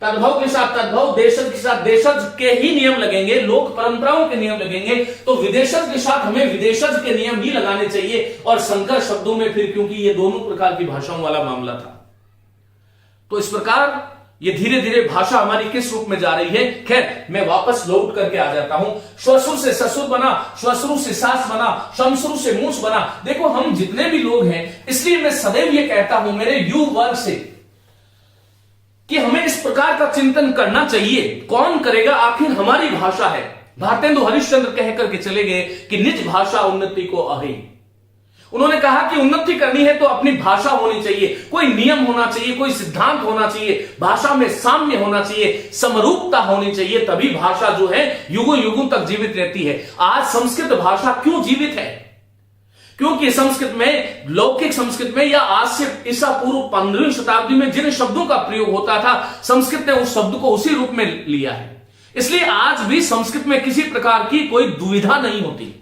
तद्भव के साथ तद्भव, देशज के साथ देशज के ही नियम लगेंगे, लोक परंपराओं के नियम लगेंगे, तो विदेशज के साथ हमें विदेशज के नियम ही लगाने चाहिए। और संकर शब्दों में फिर, क्योंकि ये दोनों प्रकार की भाषाओं वाला मामला था, तो इस प्रकार ये धीरे धीरे भाषा हमारी किस रूप में जा रही है। खैर, मैं वापस लौट करके आ जाता हूं। श्वशुर से ससुर बना, श्वशुर से सास बना, शमशुर से मूछ बना। देखो, हम जितने भी लोग हैं, इसलिए मैं सदैव ये कहता हूं मेरे युवा वर्ग से कि हमें इस प्रकार का चिंतन करना चाहिए। कौन करेगा? आखिर हमारी भाषा है। भारतेंदु हरिश्चंद्र कह करके चले गए कि निज भाषा उन्नति को अहि। उन्होंने कहा कि उन्नति करनी है तो अपनी भाषा होनी चाहिए, कोई नियम होना चाहिए, कोई सिद्धांत होना चाहिए, भाषा में साम्य होना चाहिए, समरूपता होनी चाहिए, तभी भाषा जो है युगों युगों तक जीवित रहती है। आज संस्कृत भाषा क्यों जीवित है? क्योंकि संस्कृत में, लौकिक संस्कृत में, या आज से ईसा पूर्व 15वीं शताब्दी में जिन शब्दों का प्रयोग होता था, संस्कृत ने उस शब्द को उसी रूप में लिया है। इसलिए आज भी संस्कृत में किसी प्रकार की कोई दुविधा नहीं होती।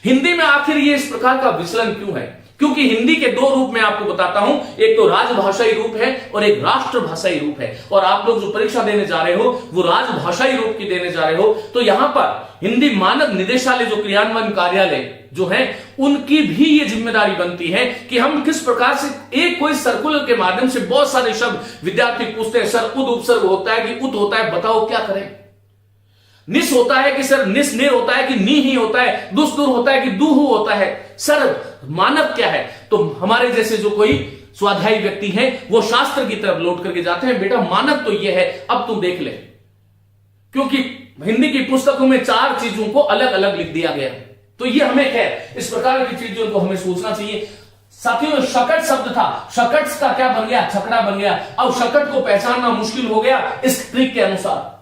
हिंदी में आखिर ये इस प्रकार का विचलन क्यों है? क्योंकि हिंदी के दो रूप में आपको बताता हूं, एक तो राजभाषाई रूप है और एक राष्ट्रभाषाई रूप है। और आप लोग जो परीक्षा देने जा रहे हो वो राजभाषाई रूप की देने जा रहे हो, तो यहां पर हिंदी मानक निदेशालय जो क्रियान्वयन कार्यालय जो है उनकी भी ये जिम्मेदारी बनती है कि हम किस प्रकार से एक कोई सर्कुलर के माध्यम से बहुत सारे शब्द विद्यार्थी पूछते हैं, सर उद उपसर्ग होता है कि उत होता है, बताओ क्या करें। निस होता है कि सर निस निर होता है कि नी ही होता है, दुस दुर होता है कि दुहु होता है, सर मानक क्या है। तो हमारे जैसे जो कोई स्वाध्यायी व्यक्ति हैं वो शास्त्र की तरफ लौट करके जाते हैं, बेटा मानक तो ये है, अब तुम देख ले। क्योंकि हिंदी की पुस्तकों में 4 चीजों को अलग अलग लिख दिया गया, तो ये हमें क्या है, इस प्रकार की चीजों को हमें सोचना चाहिए। साथियों, शकट शब्द था, शकट का क्या बन गया, छकड़ा बन गया। अब शकट को पहचानना मुश्किल हो गया इस ट्रिक के अनुसार।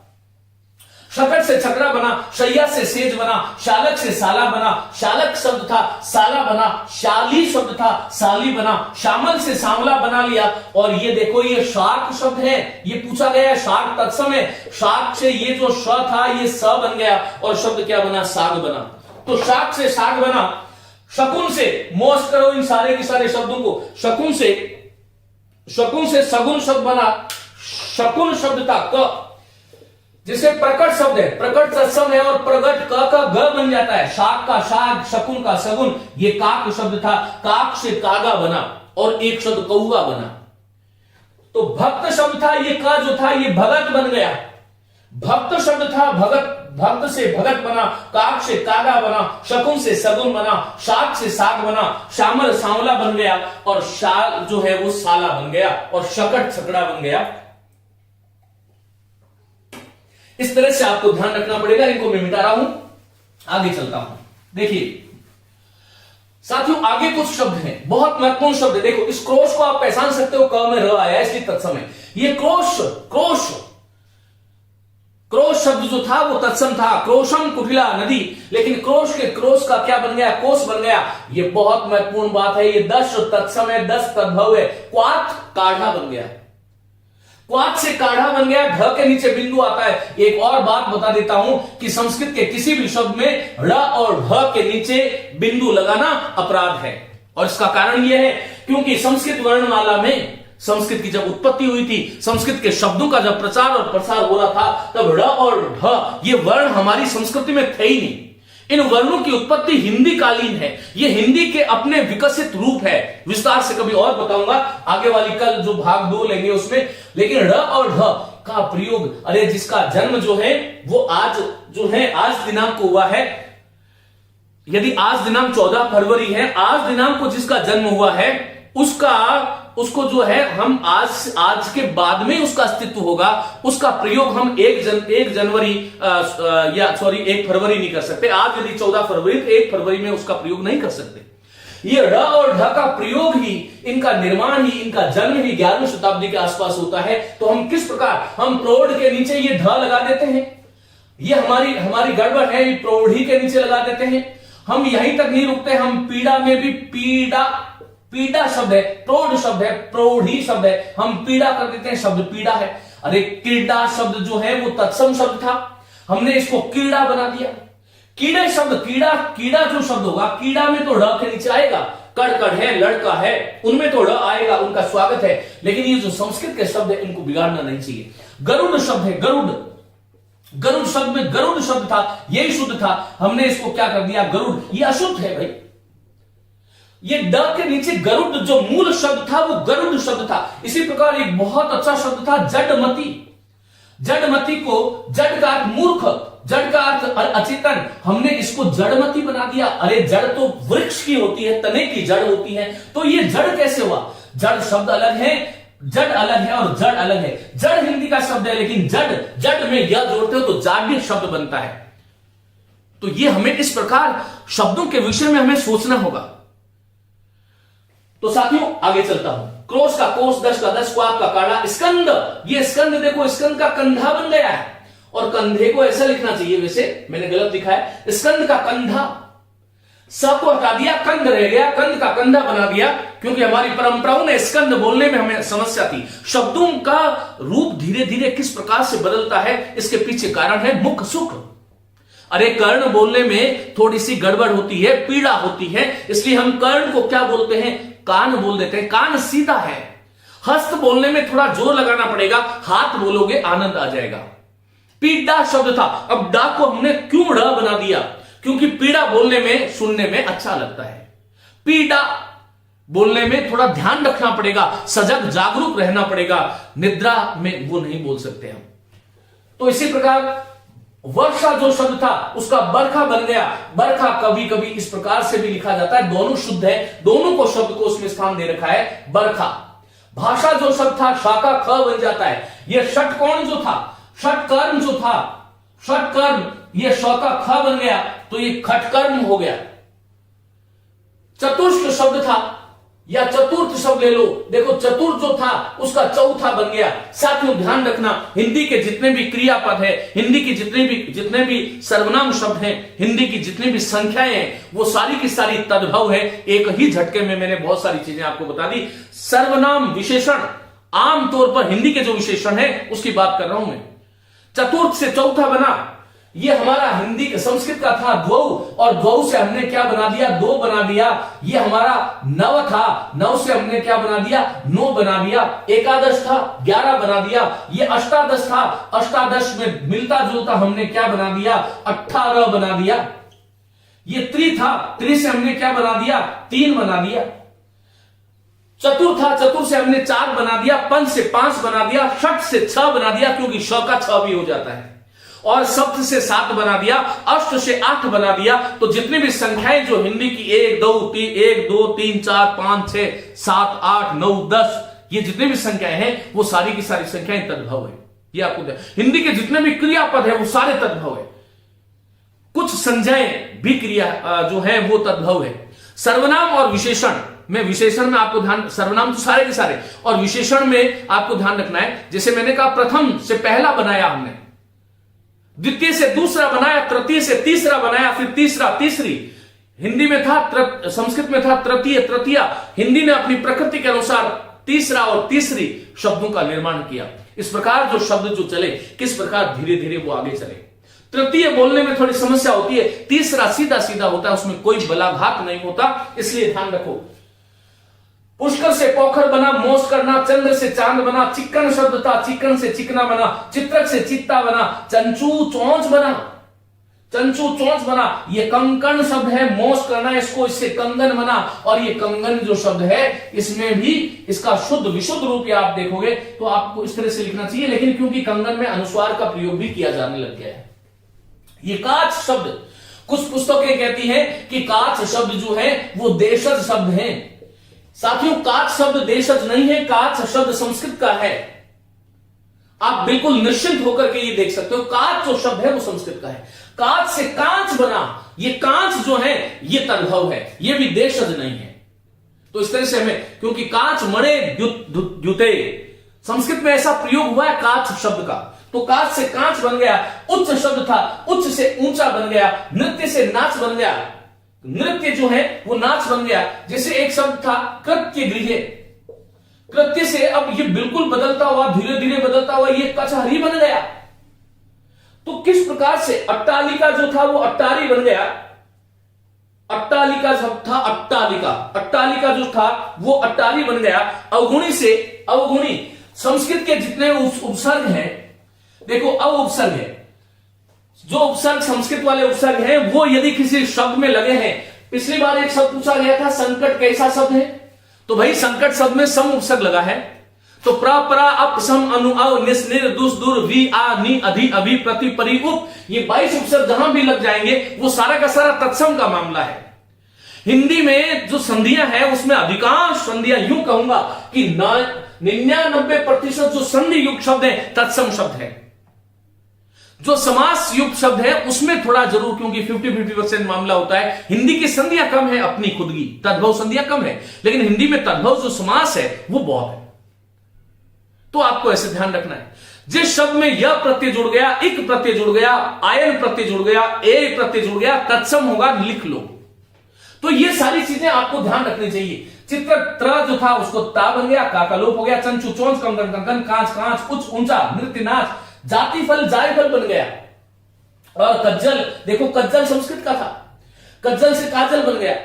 शकट से छकड़ा बना, शैया से सेज बना, शालक से साला बना, शालक शब्द था साला बना, शाली शब्द था साली बना, शामल से सांवला बना लिया। और ये देखो ये शार्क शब्द है, ये पूछा गया है, शार्क तत्सम है, शार्क से ये जो श था ये स बन गया और शब्द क्या बना, साग बना। तो शाक से साग बना। शकुन से, मोस्ट करो इन सारे के सारे शब्दों को, शकुन से सगुन शब्द बना, शकुन शब्द था क, जिसे प्रकट शब्द है, प्रकट तत्सम है और प्रगट क का ग बन जाता है। शाक का शाग, शकुन का सगुन, ये काक शब्द था, काक से कागा बना और एक शब्द कौआ बना। तो भक्त शब्द था, ये का जो था ये भगत बन गया। भक्त शब्द था भगत, भक्त से भगत बना, काक से कागा बना, शकुन से सगुन बना, शाक से साग बना, शामल सांवला बन गया और शाल जो है वो साला बन गया और शकट छकड़ा बन गया। इस तरह से आपको ध्यान रखना पड़ेगा। इनको मैं मिटा रहा हूं, आगे चलता हूं। देखिए साथियों, आगे कुछ शब्द हैं, बहुत महत्वपूर्ण शब्द है। देखो इस क्रोश को आप पहचान सकते हो, क में र आया इसलिए तत्सम है। ये क्रोश शब्द जो था वो तत्सम था, क्रोशम कुटिला नदी, लेकिन क्रोश का क्या बन गया, कोश बन गया। ये बहुत महत्वपूर्ण बात है। ये 10 तत्सम है, 10 तद्भव है। क्वाथ काढ़ा बन गया, क्वाथ से काढ़ा बन गया, ढ के नीचे बिंदु आता है। एक और बात बता देता हूं कि संस्कृत के किसी भी शब्द में ड़ और ढ के नीचे बिंदु लगाना अपराध है। और इसका कारण यह है क्योंकि संस्कृत वर्णमाला में, संस्कृत की जब उत्पत्ति हुई थी, संस्कृत के शब्दों का जब प्रचार और प्रसार हो रहा था, तब ड़ और ढ ये वर्ण हमारी संस्कृति में थे ही नहीं। इन वर्णों की उत्पत्ति हिंदी कालीन है, ये हिंदी के अपने विकसित रूप है। विस्तार से कभी और बताऊंगा, आगे वाली कल जो भाग 2 लेंगे उसमें। लेकिन ड़ और ढ का प्रयोग, अरे जिसका जन्म जो है वो आज जो है, आज दिनांक को हुआ है, यदि आज दिनांक 14 फरवरी है, आज दिनांक को जिसका जन्म हुआ है उसको जो है हम आज के बाद में उसका अस्तित्व होगा, उसका प्रयोग हम 1 फरवरी नहीं कर सकते। आज यदि 14 फरवरी तो 1 फरवरी में उसका प्रयोग नहीं कर सकते। ये ड़ और ढ का प्रयोग ही, इनका निर्माण ही, इनका जन्म ही 11वीं शताब्दी के आसपास होता है। तो हम किस प्रकार, हम प्रौढ़ के नीचे ये ढ लगा देते हैं, ये हमारी गड़बड़ है, प्रौढ़ी के नीचे लगा देते हैं। हम यहीं तक नहीं रुकते, हम पीड़ा में भी पीड़ा शब्द है, प्रौढ़ शब्द है, प्रौढ़ी शब्द है, हम पीड़ा कर देते हैं, शब्द पीड़ा है। अरे कीड़ा शब्द जो है वो तत्सम शब्द था, हमने इसको कीड़ा बना दिया। कीड़े शब्द, कीड़ा जो शब्द होगा, कीड़ा में तो ड़ के नीचे आएगा, कड़ है, लड़का है, उनमें तो ड़ आएगा, उनका स्वागत है। लेकिन ये जो संस्कृत के शब्द है इनको बिगाड़ना नहीं चाहिए। गरुड़ शब्द है, गरुड़ शब्द में गरुड़ शब्द था, यही शुद्ध था, हमने इसको क्या कर दिया, गरुड़, ये अशुद्ध है भाई। ये ड के नीचे गरुड़ जो मूल शब्द था वो गरुड़ शब्द था। इसी प्रकार एक बहुत अच्छा शब्द था जडमती। जडमती को, जड का अर्थ मूर्ख, जड़ का अर्थ अचेतन, हमने इसको जड़मती बना दिया। अरे जड़ तो वृक्ष की होती है, तने की जड़ होती है, तो ये जड़ कैसे हुआ? जड़ शब्द अलग है, जड़ अलग है और जड़ अलग है। जड़ हिंदी का शब्द है, लेकिन जड़ में यह जोड़ते हो तो जाड्य शब्द बनता है। तो ये हमें इस प्रकार शब्दों के विषय में हमें सोचना होगा। तो साथियों आगे चलता हूं। क्रोश का कोश, दश का दश, क्वाक का काढ़ा, स्कंद, ये स्कंद देखो, स्कंद का कंधा बन गया है। और कंधे को ऐसा लिखना चाहिए, वैसे मैंने गलत लिखा है, स्कंद का कंधा, स को हटा दिया, कंध रह गया, कंध का कंधा बना दिया, क्योंकि हमारी परंपराओं ने स्कंद बोलने में हमें समस्या थी। शब्दों का रूप धीरे धीरे किस प्रकार से बदलता है, इसके पीछे कारण है मुख सुख। अरे कर्ण बोलने में थोड़ी सी गड़बड़ होती है, पीड़ा होती है, इसलिए हम कर्ण को क्या बोलते हैं, कान बोल देते हैं। कान सीधा है। हस्त बोलने में थोड़ा जोर लगाना पड़ेगा, हाथ बोलोगे आनंद आ जाएगा। पीड़ा शब्द था। अब डा को हमने क्यों ड़ बना दिया, क्योंकि पीड़ा बोलने में सुनने में अच्छा लगता है। पीड़ा बोलने में थोड़ा ध्यान रखना पड़ेगा, सजग जागरूक रहना पड़ेगा, निद्रा में वो नहीं बोल सकते हम। तो इसी प्रकार वर्षा जो शब्द था उसका बरखा बन गया। बरखा कभी कभी इस प्रकार से भी लिखा जाता है, दोनों शुद्ध है, दोनों को शब्द को उसमें स्थान दे रखा है बरखा। भाषा जो शब्द था शाका ख बन जाता है। यह षटकोण जो था, षटकर्म जो था, षटकर्म, यह शौका ख बन गया तो यह खटकर्म हो गया। चतुष्ट शब्द था या चतुर्थ शब्द ले लो, देखो चतुर्थ जो था उसका चौथा बन गया। साथियों ध्यान रखना, हिंदी के जितने भी क्रियापद है, हिंदी की जितने भी सर्वनाम शब्द हैं, हिंदी की जितनी भी संख्याएं हैं, वो सारी की सारी तद्भव है। एक ही झटके में मैंने बहुत सारी चीजें आपको बता दी। सर्वनाम विशेषण आमतौर पर हिंदी के जो विशेषण है उसकी बात कर रहा हूं मैं। चतुर्थ से चौथा बना, ये हमारा हिंदी संस्कृत का था द्वौ, और द्वौ से हमने क्या बना दिया, दो बना दिया। ये हमारा नव था, नव से हमने क्या बना दिया, नो बना दिया। एकादश था, 11 बना दिया। ये अष्टादश था, अष्टादश में मिलता जुलता हमने क्या बना दिया, 18 बना दिया। ये त्रि था, त्रि से हमने क्या बना दिया, 3 बना दिया। चतुर था, चतुर से हमने 4 बना दिया। पंच से 5 बना दिया। षट से 6 बना दिया, क्योंकि श का 6 भी हो जाता है। और सप्त से 7 बना दिया। अष्ट से 8 बना दिया। तो जितनी भी संख्याएं जो हिंदी की 1 2 3 4 5 6 7 8 9 10, ये जितनी भी संख्याएं हैं वो सारी की सारी संख्याएं तद्भव है। ये आपको हिंदी के जितने भी क्रियापद है वो सारे तद्भव है। कुछ संज्ञाएं भी क्रिया जो है वो तद्भव है। सर्वनाम और विशेषण में, विशेषण में आपको ध्यान, सर्वनाम तो सारे के सारे, और विशेषण में आपको ध्यान रखना है। जैसे मैंने कहा प्रथम से पहला बनाया हमने, द्वितीय से दूसरा बनाया, तृतीय से तीसरा बनाया, फिर तीसरा तीसरी। हिंदी में था, संस्कृत में था तृतीय तृतीया। हिंदी ने अपनी प्रकृति के अनुसार तीसरा और तीसरी शब्दों का निर्माण किया। इस प्रकार जो शब्द जो चले, किस प्रकार धीरे धीरे वो आगे चले। तृतीय बोलने में थोड़ी समस्या होती है, तीसरा सीधा सीधा होता है, उसमें कोई बलाघात नहीं होता, इसलिए ध्यान रखो। पुष्कर से पोखर बना, मोस करना, चंद्र से चांद बना, चिक्कन शब्द था, चिक्कन से चिकना बना, चित्रक से चित्ता बना, चंचू चौंच बना, चंचू चौंच बना। ये कंकण शब्द है, मोस करना, इसको इससे कंगन बना। और ये कंगन जो शब्द है इसमें भी इसका शुद्ध विशुद्ध रूप आप देखोगे तो आपको इस तरह से लिखना चाहिए, लेकिन क्योंकि कंगन में अनुस्वार का प्रयोग भी किया जाने लग गया है। ये काच शब्द, कुछ पुस्तकें कहती हैं कि काच शब्द जो है वो देशज शब्द है। साथियों काच शब्द देशज नहीं है, काच शब्द संस्कृत का है। आप बिल्कुल निश्चिंत होकर के ये देख सकते हो, काच जो शब्द है वो संस्कृत का है। काच से कांच बना, ये कांच जो है ये तद्भव है, ये भी देशज नहीं है। तो इस तरह से हमें, क्योंकि कांच मणे द्युते, संस्कृत में ऐसा प्रयोग हुआ है काच शब्द का, तो काच से कांच बन गया। उच्च शब्द था, उच्च से ऊंचा बन गया। नृत्य से नाच बन गया, नृत्य जो है वो नाच बन गया। जैसे एक शब्द था कृत्य गृह, कृत्य से अब ये बिल्कुल बदलता हुआ, धीरे धीरे बदलता हुआ ये कचहरी बन गया। तो किस प्रकार से अट्टालिका जो था वो अट्टारी बन गया। अट्टालिका शब्द था अट्टालिका, अट्टालिका जो था वो अट्टारी बन गया। अवगुणी से अवगुणी, संस्कृत के जितने उपसर्ग हैं, देखो अव उपसर्ग है, जो उपसर्ग संस्कृत वाले उपसर्ग हैं वो यदि किसी शब्द में लगे हैं, पिछली बार एक शब्द पूछा गया था संकट कैसा शब्द है, तो भाई संकट शब्द में सम उपसर्ग लगा है। तो प्र परा अप सम अनु अव निस निर दुस दुर वी आ नि अधि अभि प्रति परि उप, ये 22 उपसर्ग जहां भी लग जाएंगे वो सारा का सारा तत्सम का मामला है। हिंदी में जो संधियां हैं उसमें अधिकांश संधियां, यूं कहूंगा कि 99% जो संधि युक्त शब्द है तत्सम शब्द है। जो समास युक्त शब्द है उसमें थोड़ा जरूर, क्योंकि 50-50% मामला होता है। हिंदी की संधियां कम है, अपनी खुद की तद्भव संधियां कम है, लेकिन हिंदी में तद्भव जो समास है वो बहुत है। तो आपको ऐसे ध्यान रखना है, जिस शब्द में यह प्रत्यय जुड़ गया, इक प्रत्यय जुड़ गया, आयन प्रत्यय जुड़ गया, ए प्रत्यय जुड़ गया, तत्सम होगा, लिख लो। तो ये सारी चीजें आपको ध्यान रखनी चाहिए। चित्र त्र जो था उसको ता बन गया, का का लोप हो गया। चंचु चौंच कंगन कंकन, कांच कांच, उच्च ऊंचा, नृत्य नाच, जाति फल जाय फल बन गया। और कज्जल, देखो कज्जल संस्कृत का था, कज्जल से काजल बन गया।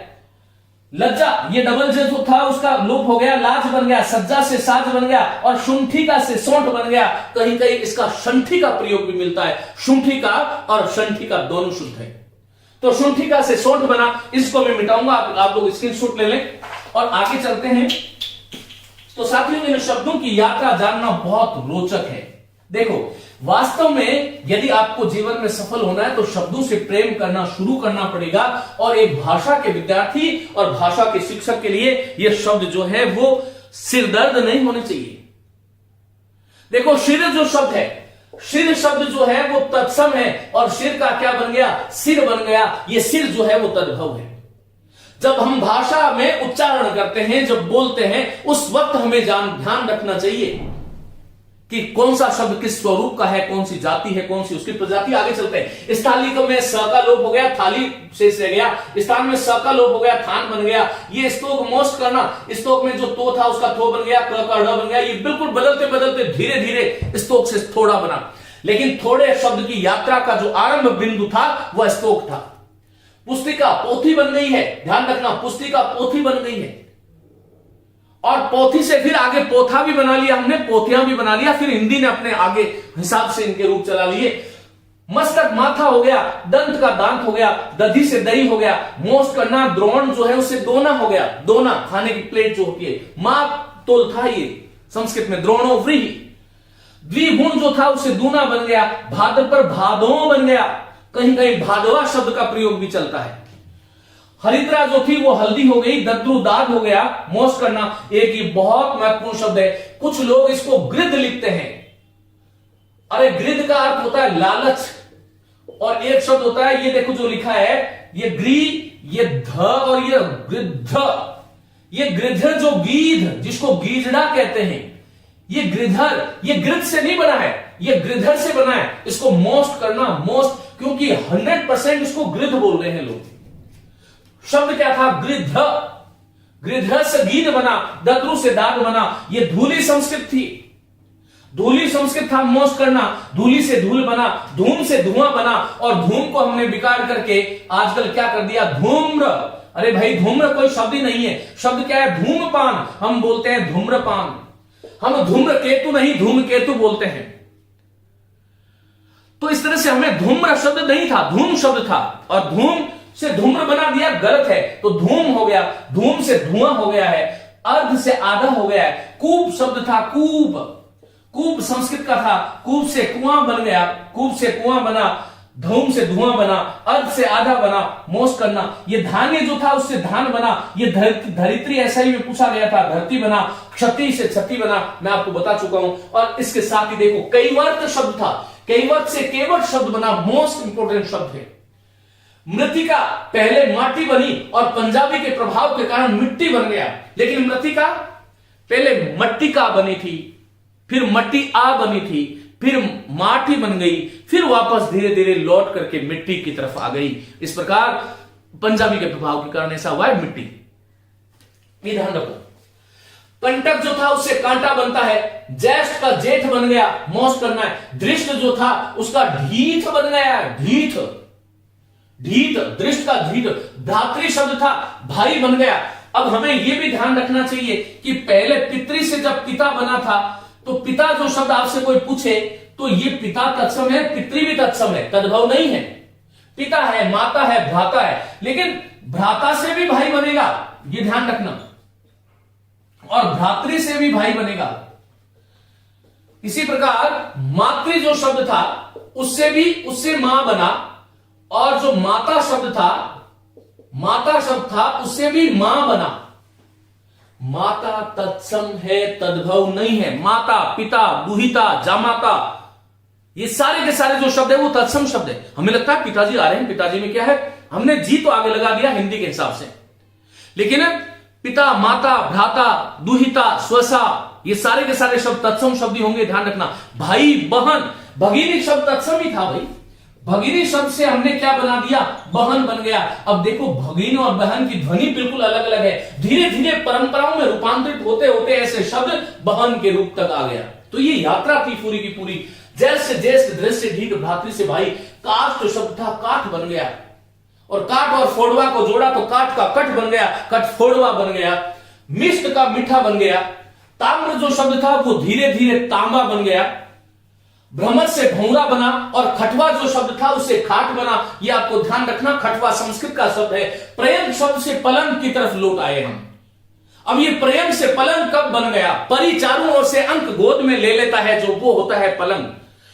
लज्जा, ये डबल ज जो था उसका लोप हो गया, लाज बन गया। सज्जा से साज बन गया, और शुंठिका से सौंठ बन गया। कहीं कहीं इसका शंठी का प्रयोग भी मिलता है। शुंठिका और शंठिका दोनों शुद्ध है, तो शुंठिका से सौंठ बना। इसको मैं मिटाऊंगा, आप लोग स्क्रीनशॉट ले लें और आगे चलते हैं। तो साथियों, इन शब्दों की यात्रा जानना बहुत रोचक है। देखो, वास्तव में यदि आपको जीवन में सफल होना है तो शब्दों से प्रेम करना शुरू करना पड़ेगा। और एक भाषा के विद्यार्थी और भाषा के शिक्षक के लिए ये शब्द जो है वो सिरदर्द नहीं होने चाहिए। देखो, शिर जो शब्द है, शिर शब्द जो है वो तत्सम है, और शिर का क्या बन गया, सिर बन गया। ये सिर जो है वो तद्भव है। जब हम भाषा में उच्चारण करते हैं, जब बोलते हैं, उस वक्त हमें ध्यान रखना चाहिए कि कौन सा शब्द किस स्वरूप का है, कौन सी जाति है, कौन सी उसकी प्रजाति। आगे चलते हैं। स्थाली में स का लोप हो गया, थाली से गया। स्थान में स का लोप हो गया, थान बन गया। ये स्तोक मोस्ट करना, स्तोक में जो तो था उसका थो बन गया, क का ढ बन गया। ये बिल्कुल बदलते बदलते धीरे धीरे स्तोक से थोड़ा बना। लेकिन थोड़े शब्द की यात्रा का जो आरंभ बिंदु था वह स्तोक था। पुस्तिका पोथी बन गई है, ध्यान रखना, पुस्तिका पोथी बन गई है। और पोथी से फिर आगे पोथा भी बना लिया हमने, पोथियां भी बना लिया। फिर हिंदी ने अपने आगे हिसाब से इनके रूप चला लिए। मस्तक माथा हो गया, दंत का दांत हो गया, दधी से दही हो गया। मोस्ट करना, द्रोण जो है उससे दोना हो गया, दोना खाने की प्लेट जो होती है। माप तोल था ये संस्कृत में, द्रोणो व्रीहि। द्विगुण जो था उससे दूना बन गया। भाद्र पर भादो बन गया। कहीं कहीं भादवा शब्द का प्रयोग भी चलता है। हरिद्रा जो थी वो हल्दी हो गई, दद्रुदाद हो गया। मोस्ट करना एक ही बहुत महत्वपूर्ण शब्द है। कुछ लोग इसको गृध लिखते हैं। अरे गृध का अर्थ होता है लालच, और एक शब्द होता है, ये देखो जो लिखा है, ये ग्री, ये ध और ये गृध। ये गृध जो गीध, जिसको गीजड़ा कहते हैं, ये गृधर, ये गृध से नहीं बना है, ये गृधर से बना है। इसको मोस्ट करना, मोस्ट, क्योंकि 100% इसको गृध बोल रहे हैं लोग। शब्द क्या था, गृध। गृध से गीध बना, दद्रु से दाग बना। ये धूली संस्कृत थी, धूली संस्कृत था। मोस्ट करना, धूली से धूल बना, धूम से धुआं बना। और धूम को हमने विकार करके आजकल क्या कर दिया, धूम्र। अरे भाई, धूम्र कोई शब्द ही नहीं है। शब्द क्या है, धूमपान। हम बोलते हैं धूम्रपान, हम धूम्र केतु नहीं धूम केतु बोलते हैं। तो इस तरह से हमें धूम्र शब्द नहीं था, धूम शब्द था। और धूम से धूम्र बना दिया, गलत है। तो धूम हो गया, धूम से धुआं हो गया है, अर्ध से आधा हो गया है। कूप शब्द था, कूप, कूप संस्कृत का था। कूप से कुआं बन गया, कूप से कुआं बना। धूम से धुआं बना, अर्ध से आधा बना। मोस्ट करना, ये धान्य जो था उससे धान बना। ये धरित्री ऐसा ही में पूछा गया था, धरती बना। क्षति से क्षति बना, मैं आपको बता चुका हूं। और इसके साथ ही देखो, कैवर्त शब्द था, कैवर्त से केवट शब्द बना। मोस्ट इंपोर्टेंट शब्द है। मृतिका पहले माटी बनी और पंजाबी के प्रभाव के कारण मिट्टी बन गया। लेकिन मृतिका पहले मट्टिका बनी थी, फिर मट्टी आ बनी थी, फिर माटी बन गई, फिर वापस धीरे धीरे लौट करके मिट्टी की तरफ आ गई। इस प्रकार पंजाबी के प्रभाव के कारण ऐसा हुआ है मिट्टी। ध्यान रखो, कंटक जो था उससे कांटा बनता है। ज्येष्ठ का जेठ बन गया, मोस्ट करना है। दृष्ट जो था उसका ढीठ बन गया, ढीठ, ढीठ, दृष्ट का ढीठ। धात्री शब्द था, भाई बन गया। अब हमें यह भी ध्यान रखना चाहिए कि पहले पितृ से जब पिता बना था, तो पिता जो शब्द आपसे कोई पूछे तो ये पिता तत्सम है, पितृ भी तत्सम है, तद्भव नहीं है। पिता है, माता है, भ्राता है, लेकिन भ्राता से भी भाई बनेगा, ये ध्यान रखना। और भ्रातृ से भी भाई बनेगा। इसी प्रकार मातृ जो शब्द था उससे मां बना। और जो माता शब्द था उससे भी मां बना। माता तत्सम है, तद्भव नहीं है। माता, पिता, दुहिता, जामाता, ये सारे के सारे जो शब्द है वो तत्सम शब्द है। हमें लगता है पिताजी आ रहे हैं, पिताजी में क्या है, हमने जी तो आगे लगा दिया हिंदी के हिसाब से। लेकिन पिता, माता, भ्राता, दुहिता, स्वसा, ये सारे के सारे शब्द तत्सम शब्द ही होंगे, ध्यान रखना। भाई, बहन, भगिनी शब्द तत्सम ही था भाई। भगिनी शब्द से हमने क्या बना दिया, बहन बन गया। अब देखो, भगिनी और बहन की ध्वनि बिल्कुल अलग अलग है। धीरे धीरे परंपराओं में रूपांतरित होते होते ऐसे शब्द बहन के रूप तक आ गया। तो ये यात्रा थी पूरी की पूरी। जैसे ज्येष्ठ दृश्य ढीठ भ्रातृ से भाई। काठ जो शब्द था काठ बन गया, और काठ और फोड़वा को जोड़ा तो काठ का कट बन गया, कट फोड़वा बन गया। मिष्ट का मीठा बन गया। ताम्र जो शब्द था वो धीरे धीरे तांबा बन गया। भ्रमर से भौरा बना, और खटवा जो शब्द था उससे खाट बना। यह आपको ध्यान रखना, खटवा संस्कृत का शब्द है। प्रयंग शब्द से पलंग की तरफ लौट आए हम। अब ये प्रयंग से पलंग कब बन गया? परी चारों ओर से अंक गोद में ले लेता है, जो वो होता है पलंग।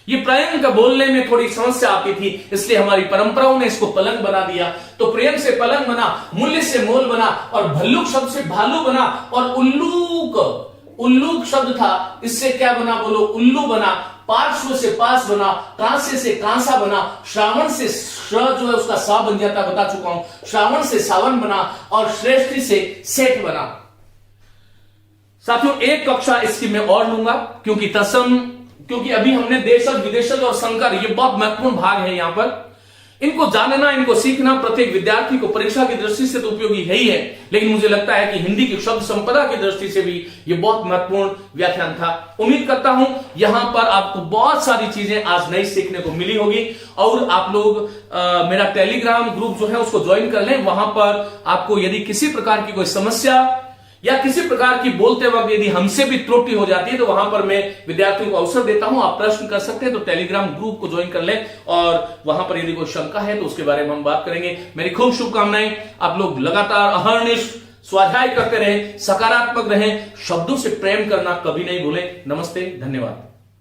ये प्रयंग का बोलने में थोड़ी समस्या आती थी, इसलिए हमारी परंपराओं ने इसको पलंग बना दिया। तो प्रयंग से पलंग बना, मूल्य से मोल बना, और भल्लुक शब्द से भालू बना, और उल्लूक शब्द था, इससे क्या बना बोलो? उल्लू बना। पार्श्व से पास बना, कांसे से कांसा बना। श्रावण से श्र जो है उसका सा बन जाता, बता चुका हूं। श्रावण से सावन बना, और श्रेष्ठी से सेठ बना। साथियों, एक कक्षा इसकी मैं और लूंगा, क्योंकि अभी हमने देशज, विदेशज और संकर, ये बहुत महत्वपूर्ण भाग है। यहां पर इनको जानना, इनको सीखना प्रत्येक विद्यार्थी को परीक्षा की दृष्टि से तो उपयोगी है ही है, लेकिन मुझे लगता है कि हिंदी की शब्द संपदा की दृष्टि से भी ये बहुत महत्वपूर्ण व्याख्यान था। उम्मीद करता हूं यहां पर आपको बहुत सारी चीजें आज नई सीखने को मिली होगी। और आप लोग मेरा टेलीग्राम ग्रुप जो है उसको ज्वाइन कर लें। वहां पर आपको यदि किसी प्रकार की कोई समस्या या किसी प्रकार की बोलते वक्त यदि हमसे भी त्रुटि हो जाती है, तो वहां पर मैं विद्यार्थियों को अवसर देता हूं, आप प्रश्न कर सकते हैं। तो टेलीग्राम ग्रुप को ज्वाइन कर लें, और वहां पर यदि कोई शंका है तो उसके बारे में हम बात करेंगे। मेरी खूब शुभकामनाएं। आप लोग लगातार अहर्निश स्वाध्याय करते रहें, सकारात्मक रहें, शब्दों से प्रेम करना कभी नहीं भूलें। नमस्ते, धन्यवाद।